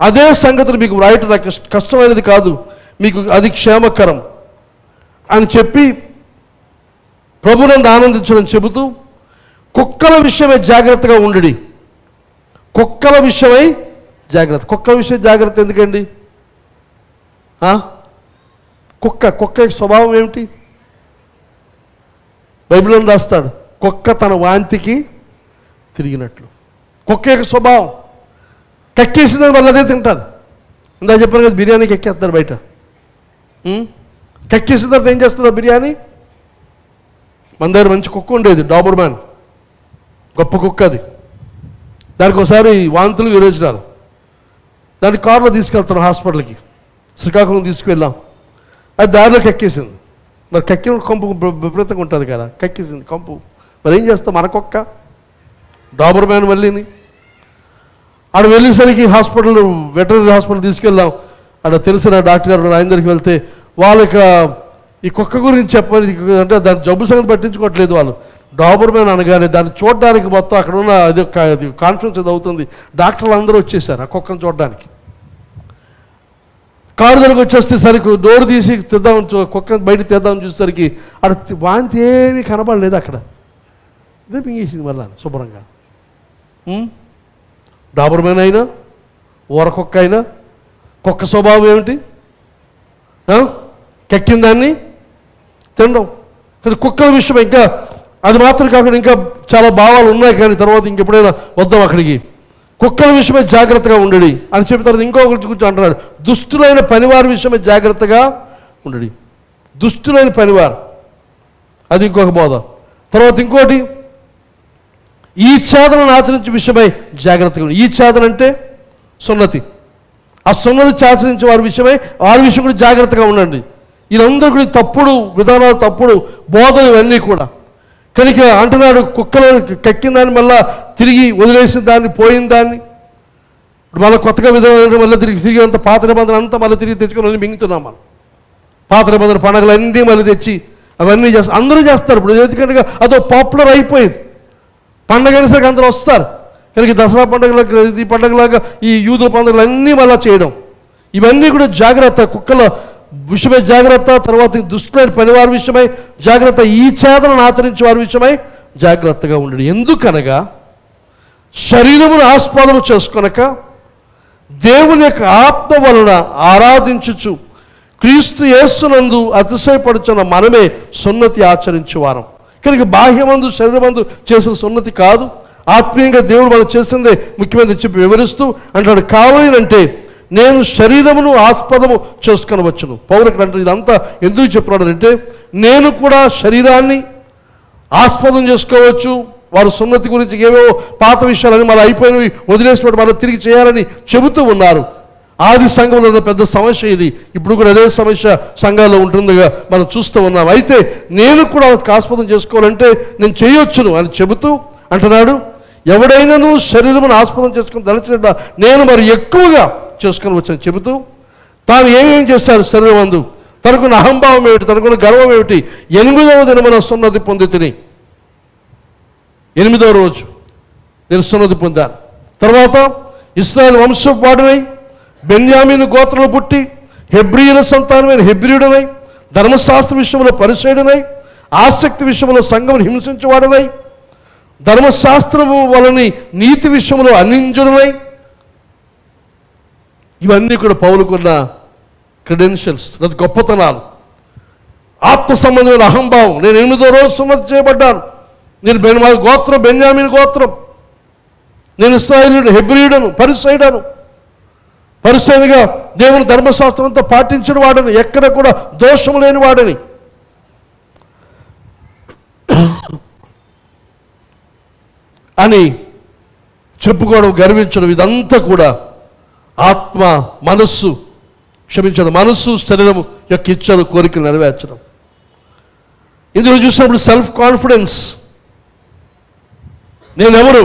అదే సంగతులు మీకు వ్రాయటం నాకు కష్టమైనది కాదు, మీకు అది క్షేమకరం అని చెప్పి ప్రభువునందు ఆనందించడం చెబుతూ, కుక్కల విషయమై జాగ్రత్తగా ఉండుడి. కుక్కల విషయమై జాగ్రత్త. కుక్కల విషయం జాగ్రత్త ఎందుకండి? కుక్క స్వభావం ఏమిటి? బైబిల్లో రాస్తాడు, కుక్క తన వాంతికి తిరిగినట్లు. కుక్క యొక్క స్వభావం కక్కేసిందని వాళ్ళు అదే తింటుంది. ఇందా చెప్పారు కదా, బిర్యానీకి ఎక్కేస్తారు బయట. కక్కేసిన తర్వాత ఏం చేస్తుందా బిర్యానీ? మన దగ్గర మంచి కుక్క ఉండేది, డాబర్ మ్యాన్, గొప్ప కుక్క అది. దానికి ఒకసారి వాంతులు విరోచనాలు, దాన్ని కారులో తీసుకెళ్తాను హాస్పిటల్కి. శ్రీకాకుళం తీసుకువెళ్ళాం. అది దారిలో కక్కేసింది. మరి కక్కిన కంపు విపరీతంగా ఉంటుంది కదా, కక్కేసింది కంపు. మరి ఏం చేస్తాం? మన కుక్క డాబర్ మ్యాన్ మళ్ళీని. ఆడ వెళ్ళేసరికి హాస్పిటల్, వెటర్నరీ హాస్పిటల్ తీసుకెళ్ళాం. ఆడ తెలిసిన డాక్టర్ గారు ఆయన దగ్గరికి వెళ్తే వాళ్ళకి ఈ కుక్క గురించి చెప్పని, అంటే దాని జబ్బు సంగతి పట్టించుకోవట్లేదు వాళ్ళు. డాబర్మెన్ అనగానే దాన్ని చూడడానికి మొత్తం అక్కడ ఉన్న అది కాన్ఫరెన్స్ అది అవుతుంది. డాక్టర్లు అందరూ వచ్చేసారు ఆ కుక్కను చూడడానికి. కారు దగ్గరకు వచ్చేస్తే సరికి డోర్ తీసి తెద్దాం, కుక్కను బయట తెద్దామని చూసేసరికి అక్కడ వాంతి ఏమీ కనబడలేదు. అక్కడ ఇదే మింగేసింది మళ్ళా శుభ్రంగా. డాబర్మెన్ అయినా ఊరకుక్క అయినా కుక్క స్వభావం ఏమిటి? కెక్కిన దాన్ని తినడం. కానీ కుక్కల విషయం ఇంకా అది మాత్రం కాకుండా ఇంకా చాలా భావాలు ఉన్నాయి. కానీ తర్వాత ఇంకెప్పుడైనా వద్దాం అక్కడికి. కుక్కల విషయమే జాగ్రత్తగా ఉండడి అని చెప్పిన తర్వాత ఇంకొకటి గురించి అంటున్నాడు, దుష్టులైన పనివారి విషయమే జాగ్రత్తగా ఉండడి. దుష్టులైన పనివారు, అది ఇంకొక బోధ. తర్వాత ఇంకోటి, ఈ చేదనను ఆచరించే విషయమై జాగ్రత్తగా ఉండి. ఈ చేదన అంటే సున్నతి. ఆ సున్నతి ఆచరించే వారి విషయమై వారి విషయం కూడా జాగ్రత్తగా ఉండండి. వీళ్ళందరూ కూడా తప్పుడు విధానాలు, తప్పుడు బోధలు ఇవన్నీ కూడా. కనుక అంటున్నాడు, కుక్కలు కక్కిన దాన్ని మళ్ళా తిరిగి వదిలేసిన దాన్ని, పోయిన దాన్ని మళ్ళీ కొత్తగా విధానం మళ్ళీ తిరిగి అంత పాత నిబంధన అంతా మళ్ళీ తిరిగి తెచ్చుకొని మింగుతున్నాం మనం. పాత నిబంధన పండుగలన్నీ మళ్ళీ తెచ్చి అవన్నీ చేస్తారు. అందరూ చేస్తారు ఇప్పుడు. ఎందుకంటే అదో పాపులర్ అయిపోయింది. పండగ అనేసరికి అందరూ వస్తారు. కనుక దసరా పండుగలకు, ఈ పండుగలాగా ఈ యూదుల పండుగలు అన్నీ మళ్ళీ చేయడం, ఇవన్నీ కూడా జాగ్రత్త. కుక్కల విషయమై జాగ్రత్త. తర్వాత దుష్టులైన పనివారి విషయమై జాగ్రత్త. ఈ చేదనను ఆచరించే వారి విషయమై జాగ్రత్తగా ఉండడు. ఎందుకనగా శరీరమును ఆస్పదము చేసుకొనక దేవుని యొక్క ఆత్మ వలన ఆరాధించుచు క్రీస్తు యేసునందు అతిశయపడుచున్న మనమే సున్నతి ఆచరించేవారం. కనుక బాహ్యమందు శరీరమందు చేసిన సున్నతి కాదు, ఆత్మీయంగా దేవుడు మనం చేసిందే ముఖ్యమైనది చెప్పి వివరిస్తూ అంటాడు, కావాలంటే నేను శరీరమును ఆస్పదము చేసుకొనవచ్చును. పౌరులకు అంటే ఇదంతా ఎందుకు చెప్తున్నాడు అంటే, నేను కూడా శరీరాన్ని ఆస్పదం చేసుకోవచ్చు. వారు సున్నతి గురించి ఏవేవో పాత విషయాలని మళ్ళీ అయిపోయినవి వదిలేసినట్టు మళ్ళీ తిరిగి చేయాలని చెబుతూ ఉన్నారు. ఆది సంఘంలో ఉన్న పెద్ద సమస్య ఇది. ఇప్పుడు కూడా అదే సమస్య సంఘాల్లో ఉంటుందిగా మనం చూస్తూ ఉన్నాం. అయితే నేను కూడా ఆస్పదం చేసుకోవాలంటే నేను చేయొచ్చును అని చెబుతూ అంటున్నాడు, ఎవడైనాను శరీరమును ఆస్పదం చేసుకుని తలచినట్ల నేను మరి ఎక్కువగా చేసుకొని వచ్చాను చెబుతూ తాను ఏమేం చేశారు శరీరమందు, తనకున్న అహంభావం ఏమిటి, తనకున్న గర్వం ఏమిటి. 8వ దినమున సున్నతి పొంది తిని, 8వ రోజు నేను సున్నతి పొందాను. తర్వాత ఇశ్రాయేలు వంశపు వాడినై బెన్యామీను గోత్రంలో పుట్టి హెబ్రీయుల సంతానమైన హెబ్రీయుడనై ధర్మశాస్త్ర విషయంలో పరిచయుడనై ఆసక్తి విషయంలో సంఘమును హింసించేవాడనై ధర్మశాస్త్రము వలని నీతి విషయంలో అనింజుడనై, ఇవన్నీ కూడా పౌలుకున్న క్రెడెన్షియల్స్, అది గొప్పతనాలు. ఆత్మ సంబంధమైన అహంభావం. నేను 8వ రోజు సున్నతి చేయబడ్డాను. నేను మా గోత్రం బెన్యామీను గోత్రం. నేను ఇశ్రాయేలీయుడు, హెబ్రీయుడను, పరిసయుడను. పరిసయునిగా దేవుని ధర్మశాస్త్రంతో పాటించిన వాడని, ఎక్కడ కూడా దోషం లేని వాడని అని చెప్పుకోవడం, గర్వించడం, ఇదంతా కూడా ఆత్మ, మనస్సు, క్షమించడం, మనస్సు శరీరం యొక్క ఇచ్చలు, కోరికలు నెరవేర్చడం. ఇందులో చూసినప్పుడు సెల్ఫ్ కాన్ఫిడెన్స్. నేనెవరు?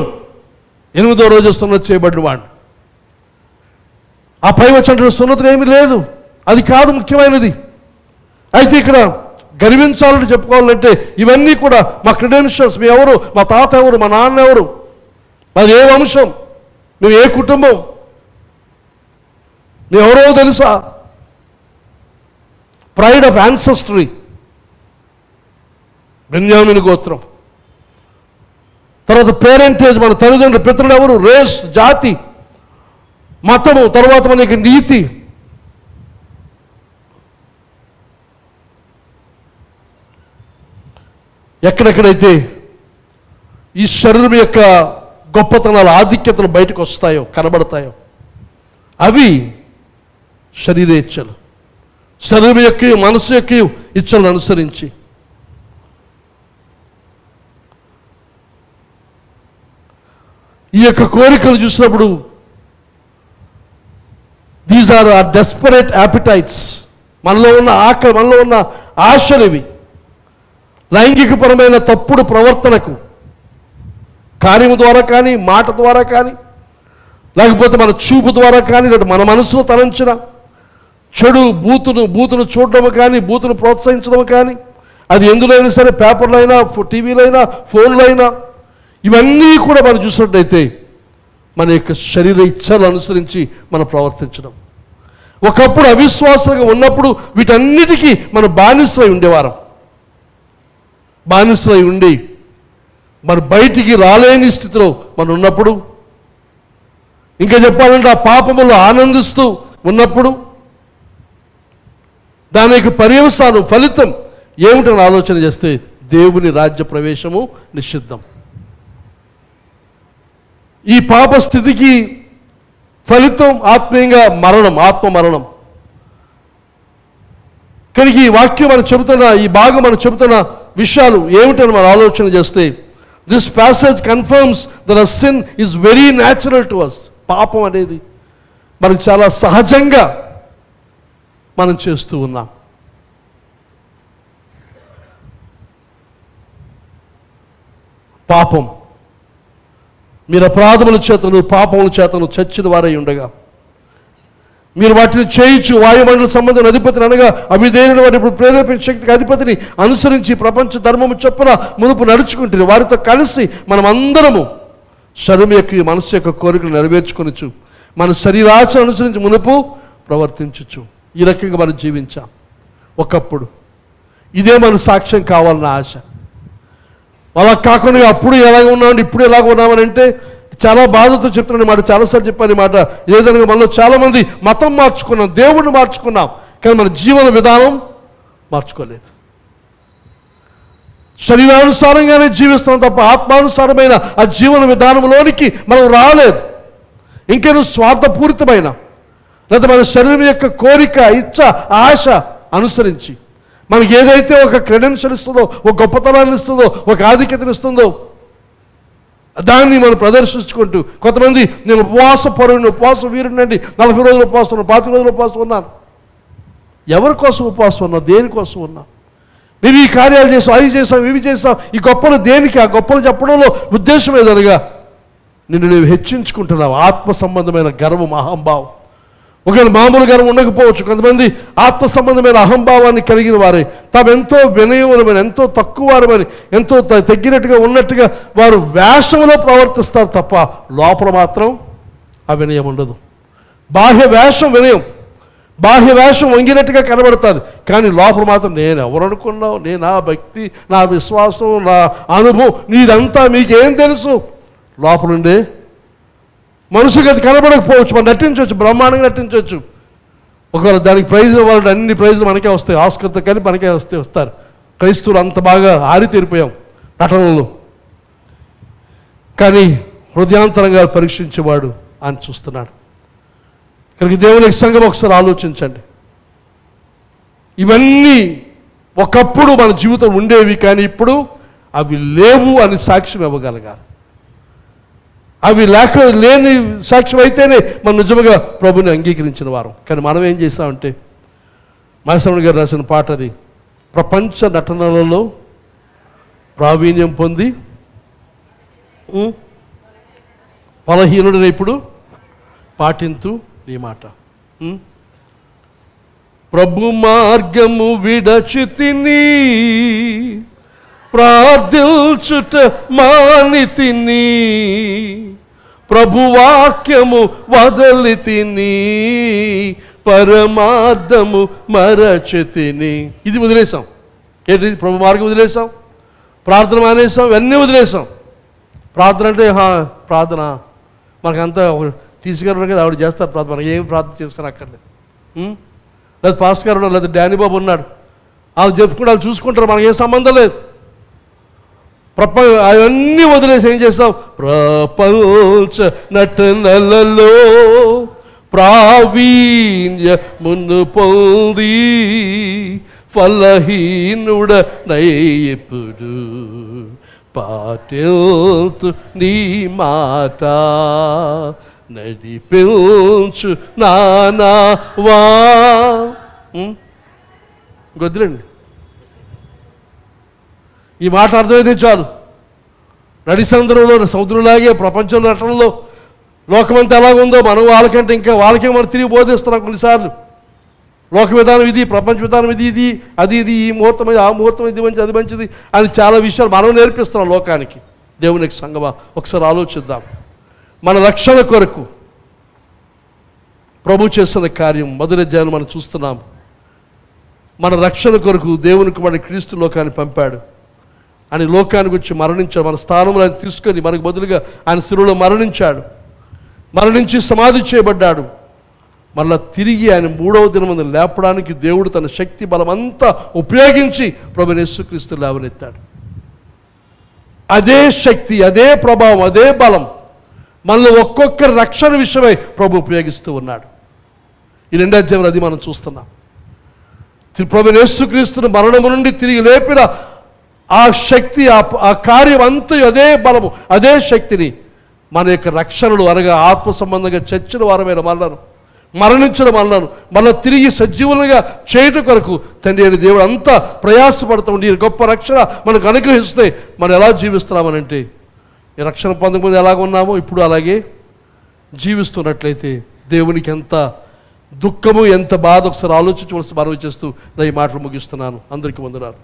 8వ రోజు సున్నతి చేయబడిన వాడిని. ఆ పై వచ్చిన సున్నతి ఏమీ లేదు, అది కాదు ముఖ్యమైనది. అయితే ఇక్కడ గర్వించాలని చెప్పుకోవాలంటే ఇవన్నీ కూడా మా క్రెడెన్షియల్స్. మీ ఎవరు, మా తాత ఎవరు, మా నాన్న ఎవరు, మాది ఏ వంశం, మేము ఏ కుటుంబం, మేము ఎవరో తెలుసా. ప్రైడ్ ఆఫ్ యాన్సెస్టరీ, బెన్యామీను గోత్రం. తర్వాత పేరెంటేజ్, మన తల్లిదండ్రులు, పితరులు ఎవరు, రేస్, జాతి, మతము, తర్వాత మనకి నీతి. ఎక్కడెక్కడైతే ఈ శరీరం యొక్క గొప్పతనాలు, ఆధిక్యతలు బయటకు వస్తాయో, కనబడతాయో, అవి శరీరేచ్ఛలు. శరీరం యొక్క, మనసు యొక్క ఇచ్చలను అనుసరించి ఈ యొక్క కోరికలు చూసినప్పుడు దీస్ ఆర్ డెస్పరేట్ యాపిటైట్స్. మనలో ఉన్న ఆకలి, మనలో ఉన్న ఆశలు ఇవి. లైంగికపరమైన తప్పుడు ప్రవర్తనకు కార్యము ద్వారా కానీ, మాట ద్వారా కానీ, లేకపోతే మన చూపు ద్వారా కానీ, లేదా మన మనసులో తలంచిన చెడు బూతును చూడడం కానీ, బూతును ప్రోత్సహించడం కానీ, అది ఎందులో అయినా సరే, పేపర్లో అయినా, టీవీలో అయినా, ఫోన్లో అయినా, ఇవన్నీ కూడా మనం చూసినట్టయితే మన యొక్క శరీర ఇచ్ఛలు అనుసరించి మనం ప్రవర్తించడం. ఒకప్పుడు అవిశ్వాసంగా ఉన్నప్పుడు వీటన్నిటికీ మనం బానిసలై ఉండేవారం. బానిసలై ఉండి మరి బయటికి రాలేని స్థితిలో మనం ఉన్నప్పుడు, ఇంకా చెప్పాలంటే ఆ పాపములో ఆనందిస్తూ ఉన్నప్పుడు దాని యొక్క పర్యవసానం, ఫలితం ఏమిటని ఆలోచన చేస్తే దేవుని రాజ్య ప్రవేశము నిషిద్ధం. ఈ పాప స్థితికి ఫలితం ఆత్మీయంగా మరణం, ఆత్మ మరణం. కనుక ఈ వాక్యం మనం చెబుతున్న, ఈ భాగం మనం చెబుతున్న విషయాలు ఏమిటని మనం ఆలోచన చేస్తే, this passage confirms that a sin is very natural to us. పాపం అనేది మనకు చాలా సహజంగా మనం చేస్తూ ఉన్నాం. పాపం, మీరు అపరాధముల చేతను పాపముల చేతను చచ్చిన వారై ఉండగా, మీరు వాటిని చేయించు వాయుమండల సంబంధం అధిపతిని అనగా అవిధేయుని వారి ఇప్పుడు ప్రేరేపించే శక్తికి అధిపతిని అనుసరించి ప్రపంచ ధర్మము చొప్పున మునుపు నడుచుకుంటుంది. వారితో కలిసి మనం అందరము శరీరం యొక్క మనసు యొక్క కోరికలు నెరవేర్చుకొనొచ్చు, మన శరీరాశ అనుసరించి మునుపు ప్రవర్తించచ్చు. ఈ రకంగా మనం జీవించాం ఒకప్పుడు. ఇదే మన సాక్ష్యం కావాలన్న ఆశ. అలా కాకుండా అప్పుడు ఎలాగ ఉన్నామండి, ఇప్పుడు ఎలాగ ఉన్నామని అంటే చాలా బాధతో చెప్తున్నాను మాట, చాలాసార్లు చెప్పాను మాట. ఏదైనా మనలో చాలామంది మతం మార్చుకున్నాం, దేవుడిని మార్చుకున్నాం, కానీ మన జీవన విధానం మార్చుకోలేదు. శరీరానుసారంగానే జీవిస్తాం తప్ప ఆత్మానుసారమైన ఆ జీవన విధానంలోనికి మనం రాలేదు. ఇంకేను స్వార్థపూరితమైన లేదా మన శరీరం యొక్క కోరిక, ఇచ్చ, ఆశ అనుసరించి మనకి ఏదైతే ఒక క్రెడెన్షియల్ ఇస్తుందో, ఒక గొప్పతనాన్ని ఇస్తుందో, ఒక ఆధిక్యతను ఇస్తుందో దాన్ని మనం ప్రదర్శించుకుంటూ, కొంతమంది నేను ఉపవాస పరువుని, ఉపవాస వీరునండి, 40 రోజులు ఉపవాసం ఉన్నాను, 25 రోజులు ఉపవాసం ఉన్నాను. ఎవరి కోసం ఉపవాసం ఉన్నావు? దేనికోసం ఉన్నావు? మేము ఈ కార్యాలు చేసాం, అవి చేసాం, ఇవి చేసాం, ఈ గొప్పలు దేనికి? ఆ గొప్పలు చెప్పడంలో ఉద్దేశం ఏదనగా నిన్ను నువ్వు హెచ్చించుకుంటున్నావు. ఆత్మ సంబంధమైన గర్వం, అహంభావం. ఒకవేళ మామూలు గర్వం ఉండకపోవచ్చు. కొంతమంది ఆత్మ సంబంధమైన అహంభావాన్ని కలిగిన వారే తామెంతో వినయములమని, ఎంతో తక్కువ వారమని, ఎంతో తగ్గినట్టుగా ఉన్నట్టుగా వారు వేషంలో ప్రవర్తిస్తారు తప్ప లోపల మాత్రం ఆ వినయం ఉండదు. బాహ్య వేషం వినయం, బాహ్య వేషం వంగినట్టుగా కనబడుతుంది, కానీ లోపల మాత్రం నేను ఎవరు అనుకున్నావు, నేను నా భక్తి, నా విశ్వాసం, నా అనుభవం, నీదంతా మీకేం తెలుసు. లోపలుండే మనుషులకు అది కనబడకపోవచ్చు, మనం నటించవచ్చు, బ్రహ్మాండంగా నటించవచ్చు. ఒకవేళ దానికి ప్రైజ్ ఇవ్వాలంటే అన్ని ప్రైజులు మనకే వస్తాయి, ఆస్కర్తో కానీ మనకే వస్తారు. క్రైస్తవులు అంత బాగా ఆరితేరిపోయాం నటనలో. కానీ హృదయాంతరంగా పరీక్షించేవాడు అని చూస్తున్నాడు. కనుక దేవుని సంఘం ఒకసారి ఆలోచించండి. ఇవన్నీ ఒకప్పుడు మన జీవితం ఉండేవి, కానీ ఇప్పుడు అవి లేవు అని సాక్ష్యం ఇవ్వగలగాలి. అవి లేని సాక్ష్యం అయితేనే మనం నిజంగా ప్రభుని అంగీకరించిన వారం. కానీ మనం ఏం చేస్తామంటే, మాసవణ్ గారు రాసిన పాట అది, ప్రపంచ నటనలలో ప్రావీణ్యం పొంది బలహీనుడిని ఇప్పుడు పాటింతు నీ మాట. ప్రభు మార్గము విడచితిని, ప్రార్థించుట మానితిని, ప్రభువాక్యము వదలితిని, పరమార్థము మరచితిని. ఇది వదిలేసాం. ఏంటి? ప్రభు మార్గం వదిలేసాం, ప్రార్థన మానేసాం, ఇవన్నీ వదిలేసాం. ప్రార్థన అంటే ప్రార్థన మనకంతా టీసీ గారు ఉన్నారు కదా, ఆవిడ చేస్తారు ప్రార్థన, మనకి ఏం ప్రార్థన చేసుకొని అక్కర్లేదు. లేదా పాస్ గారు ఉన్నారు, లేదా డానీ బాబు ఉన్నాడు, వాళ్ళు చెప్పుకుంటే వాళ్ళు చూసుకుంటారు, మనకి ఏ సంబంధం లేదు. అవన్నీ వదిలేసి ఏం చేస్తాం? ప్రపంచ నటనలలో ప్రావీణ్యమును పొంది ఫలహీనుడనైప్పుడు పాటిల్తు నీ మాట, నడిపించు నానావా. వదిలేండి, ఈ మాట అర్థమైతే చాలు. నడి సముద్రంలో, సముద్రంలాగే ప్రపంచంలో నటనలో లోకమంతా ఎలాగుందో మనం వాళ్ళకంటే ఇంకా వాళ్ళకే మనం తిరిగి బోధిస్తున్నాం కొన్నిసార్లు. లోక విధానం ఇది, ప్రపంచ విధానం ఇది అది ఈ ముహూర్తం ఆ ముహూర్తం ఇది మంచిది అది మంచిది అని చాలా విషయాలు మనం నేర్పిస్తున్నాం లోకానికి. దేవునికి సంగమా, ఒకసారి ఆలోచిద్దాం. మన రక్షణ కొరకు ప్రభు చేస్తున్న కార్యం మొదటి అధ్యాయం మనం చూస్తున్నాం. మన రక్షణ కొరకు దేవునికి మన క్రీస్తు లోకాన్ని పంపాడు అని లోకానికి వచ్చి మరణించాడు. మన స్థానంలో ఆయన తీసుకొని మనకు బదులుగా ఆయన శిలువలో మరణించి సమాధి చేయబడ్డాడు. మళ్ళా తిరిగి ఆయన 3వ దినమందు లేపడానికి దేవుడు తన శక్తి బలమంతా ఉపయోగించి ప్రభువైన యేసుక్రీస్తు లేవనెత్తాడు. అదే శక్తి, అదే ప్రభావం, అదే బలం మనలో ఒక్కొక్కరి రక్షణ విషయమై ప్రభు ఉపయోగిస్తూ ఉన్నాడు. ఈ 2వ అధ్యాయంలో అది మనం చూస్తున్నాం. ప్రభువైన యేసుక్రీస్తును మరణము నుండి తిరిగి లేపిన ఆ శక్తి, ఆ కార్యం అంతా అదే బలము, అదే శక్తిని మన యొక్క రక్షణలు అనగా ఆత్మ సంబంధంగా చచ్చిన వారమైన మనలను, మరణించిన మనలను మళ్ళీ తిరిగి సజీవులుగా చేయటం కొరకు తండ్రి అయిన దేవుడు అంతా ప్రయాసపడుతూ ఉండి ఈ గొప్ప రక్షణ మనకు అనుగ్రహిస్తే మనం ఎలా జీవిస్తున్నామనంటే, ఈ రక్షణ పొందకముందు ఎలాగ ఉన్నామో ఇప్పుడు అలాగే జీవిస్తున్నట్లయితే దేవునికి ఎంత దుఃఖము, ఎంత బాధ ఒకసారి ఆలోచించవలసి మనవి చేస్తూ ఈ మాటలు ముగిస్తున్నాను. అందరికీ వందనాలు.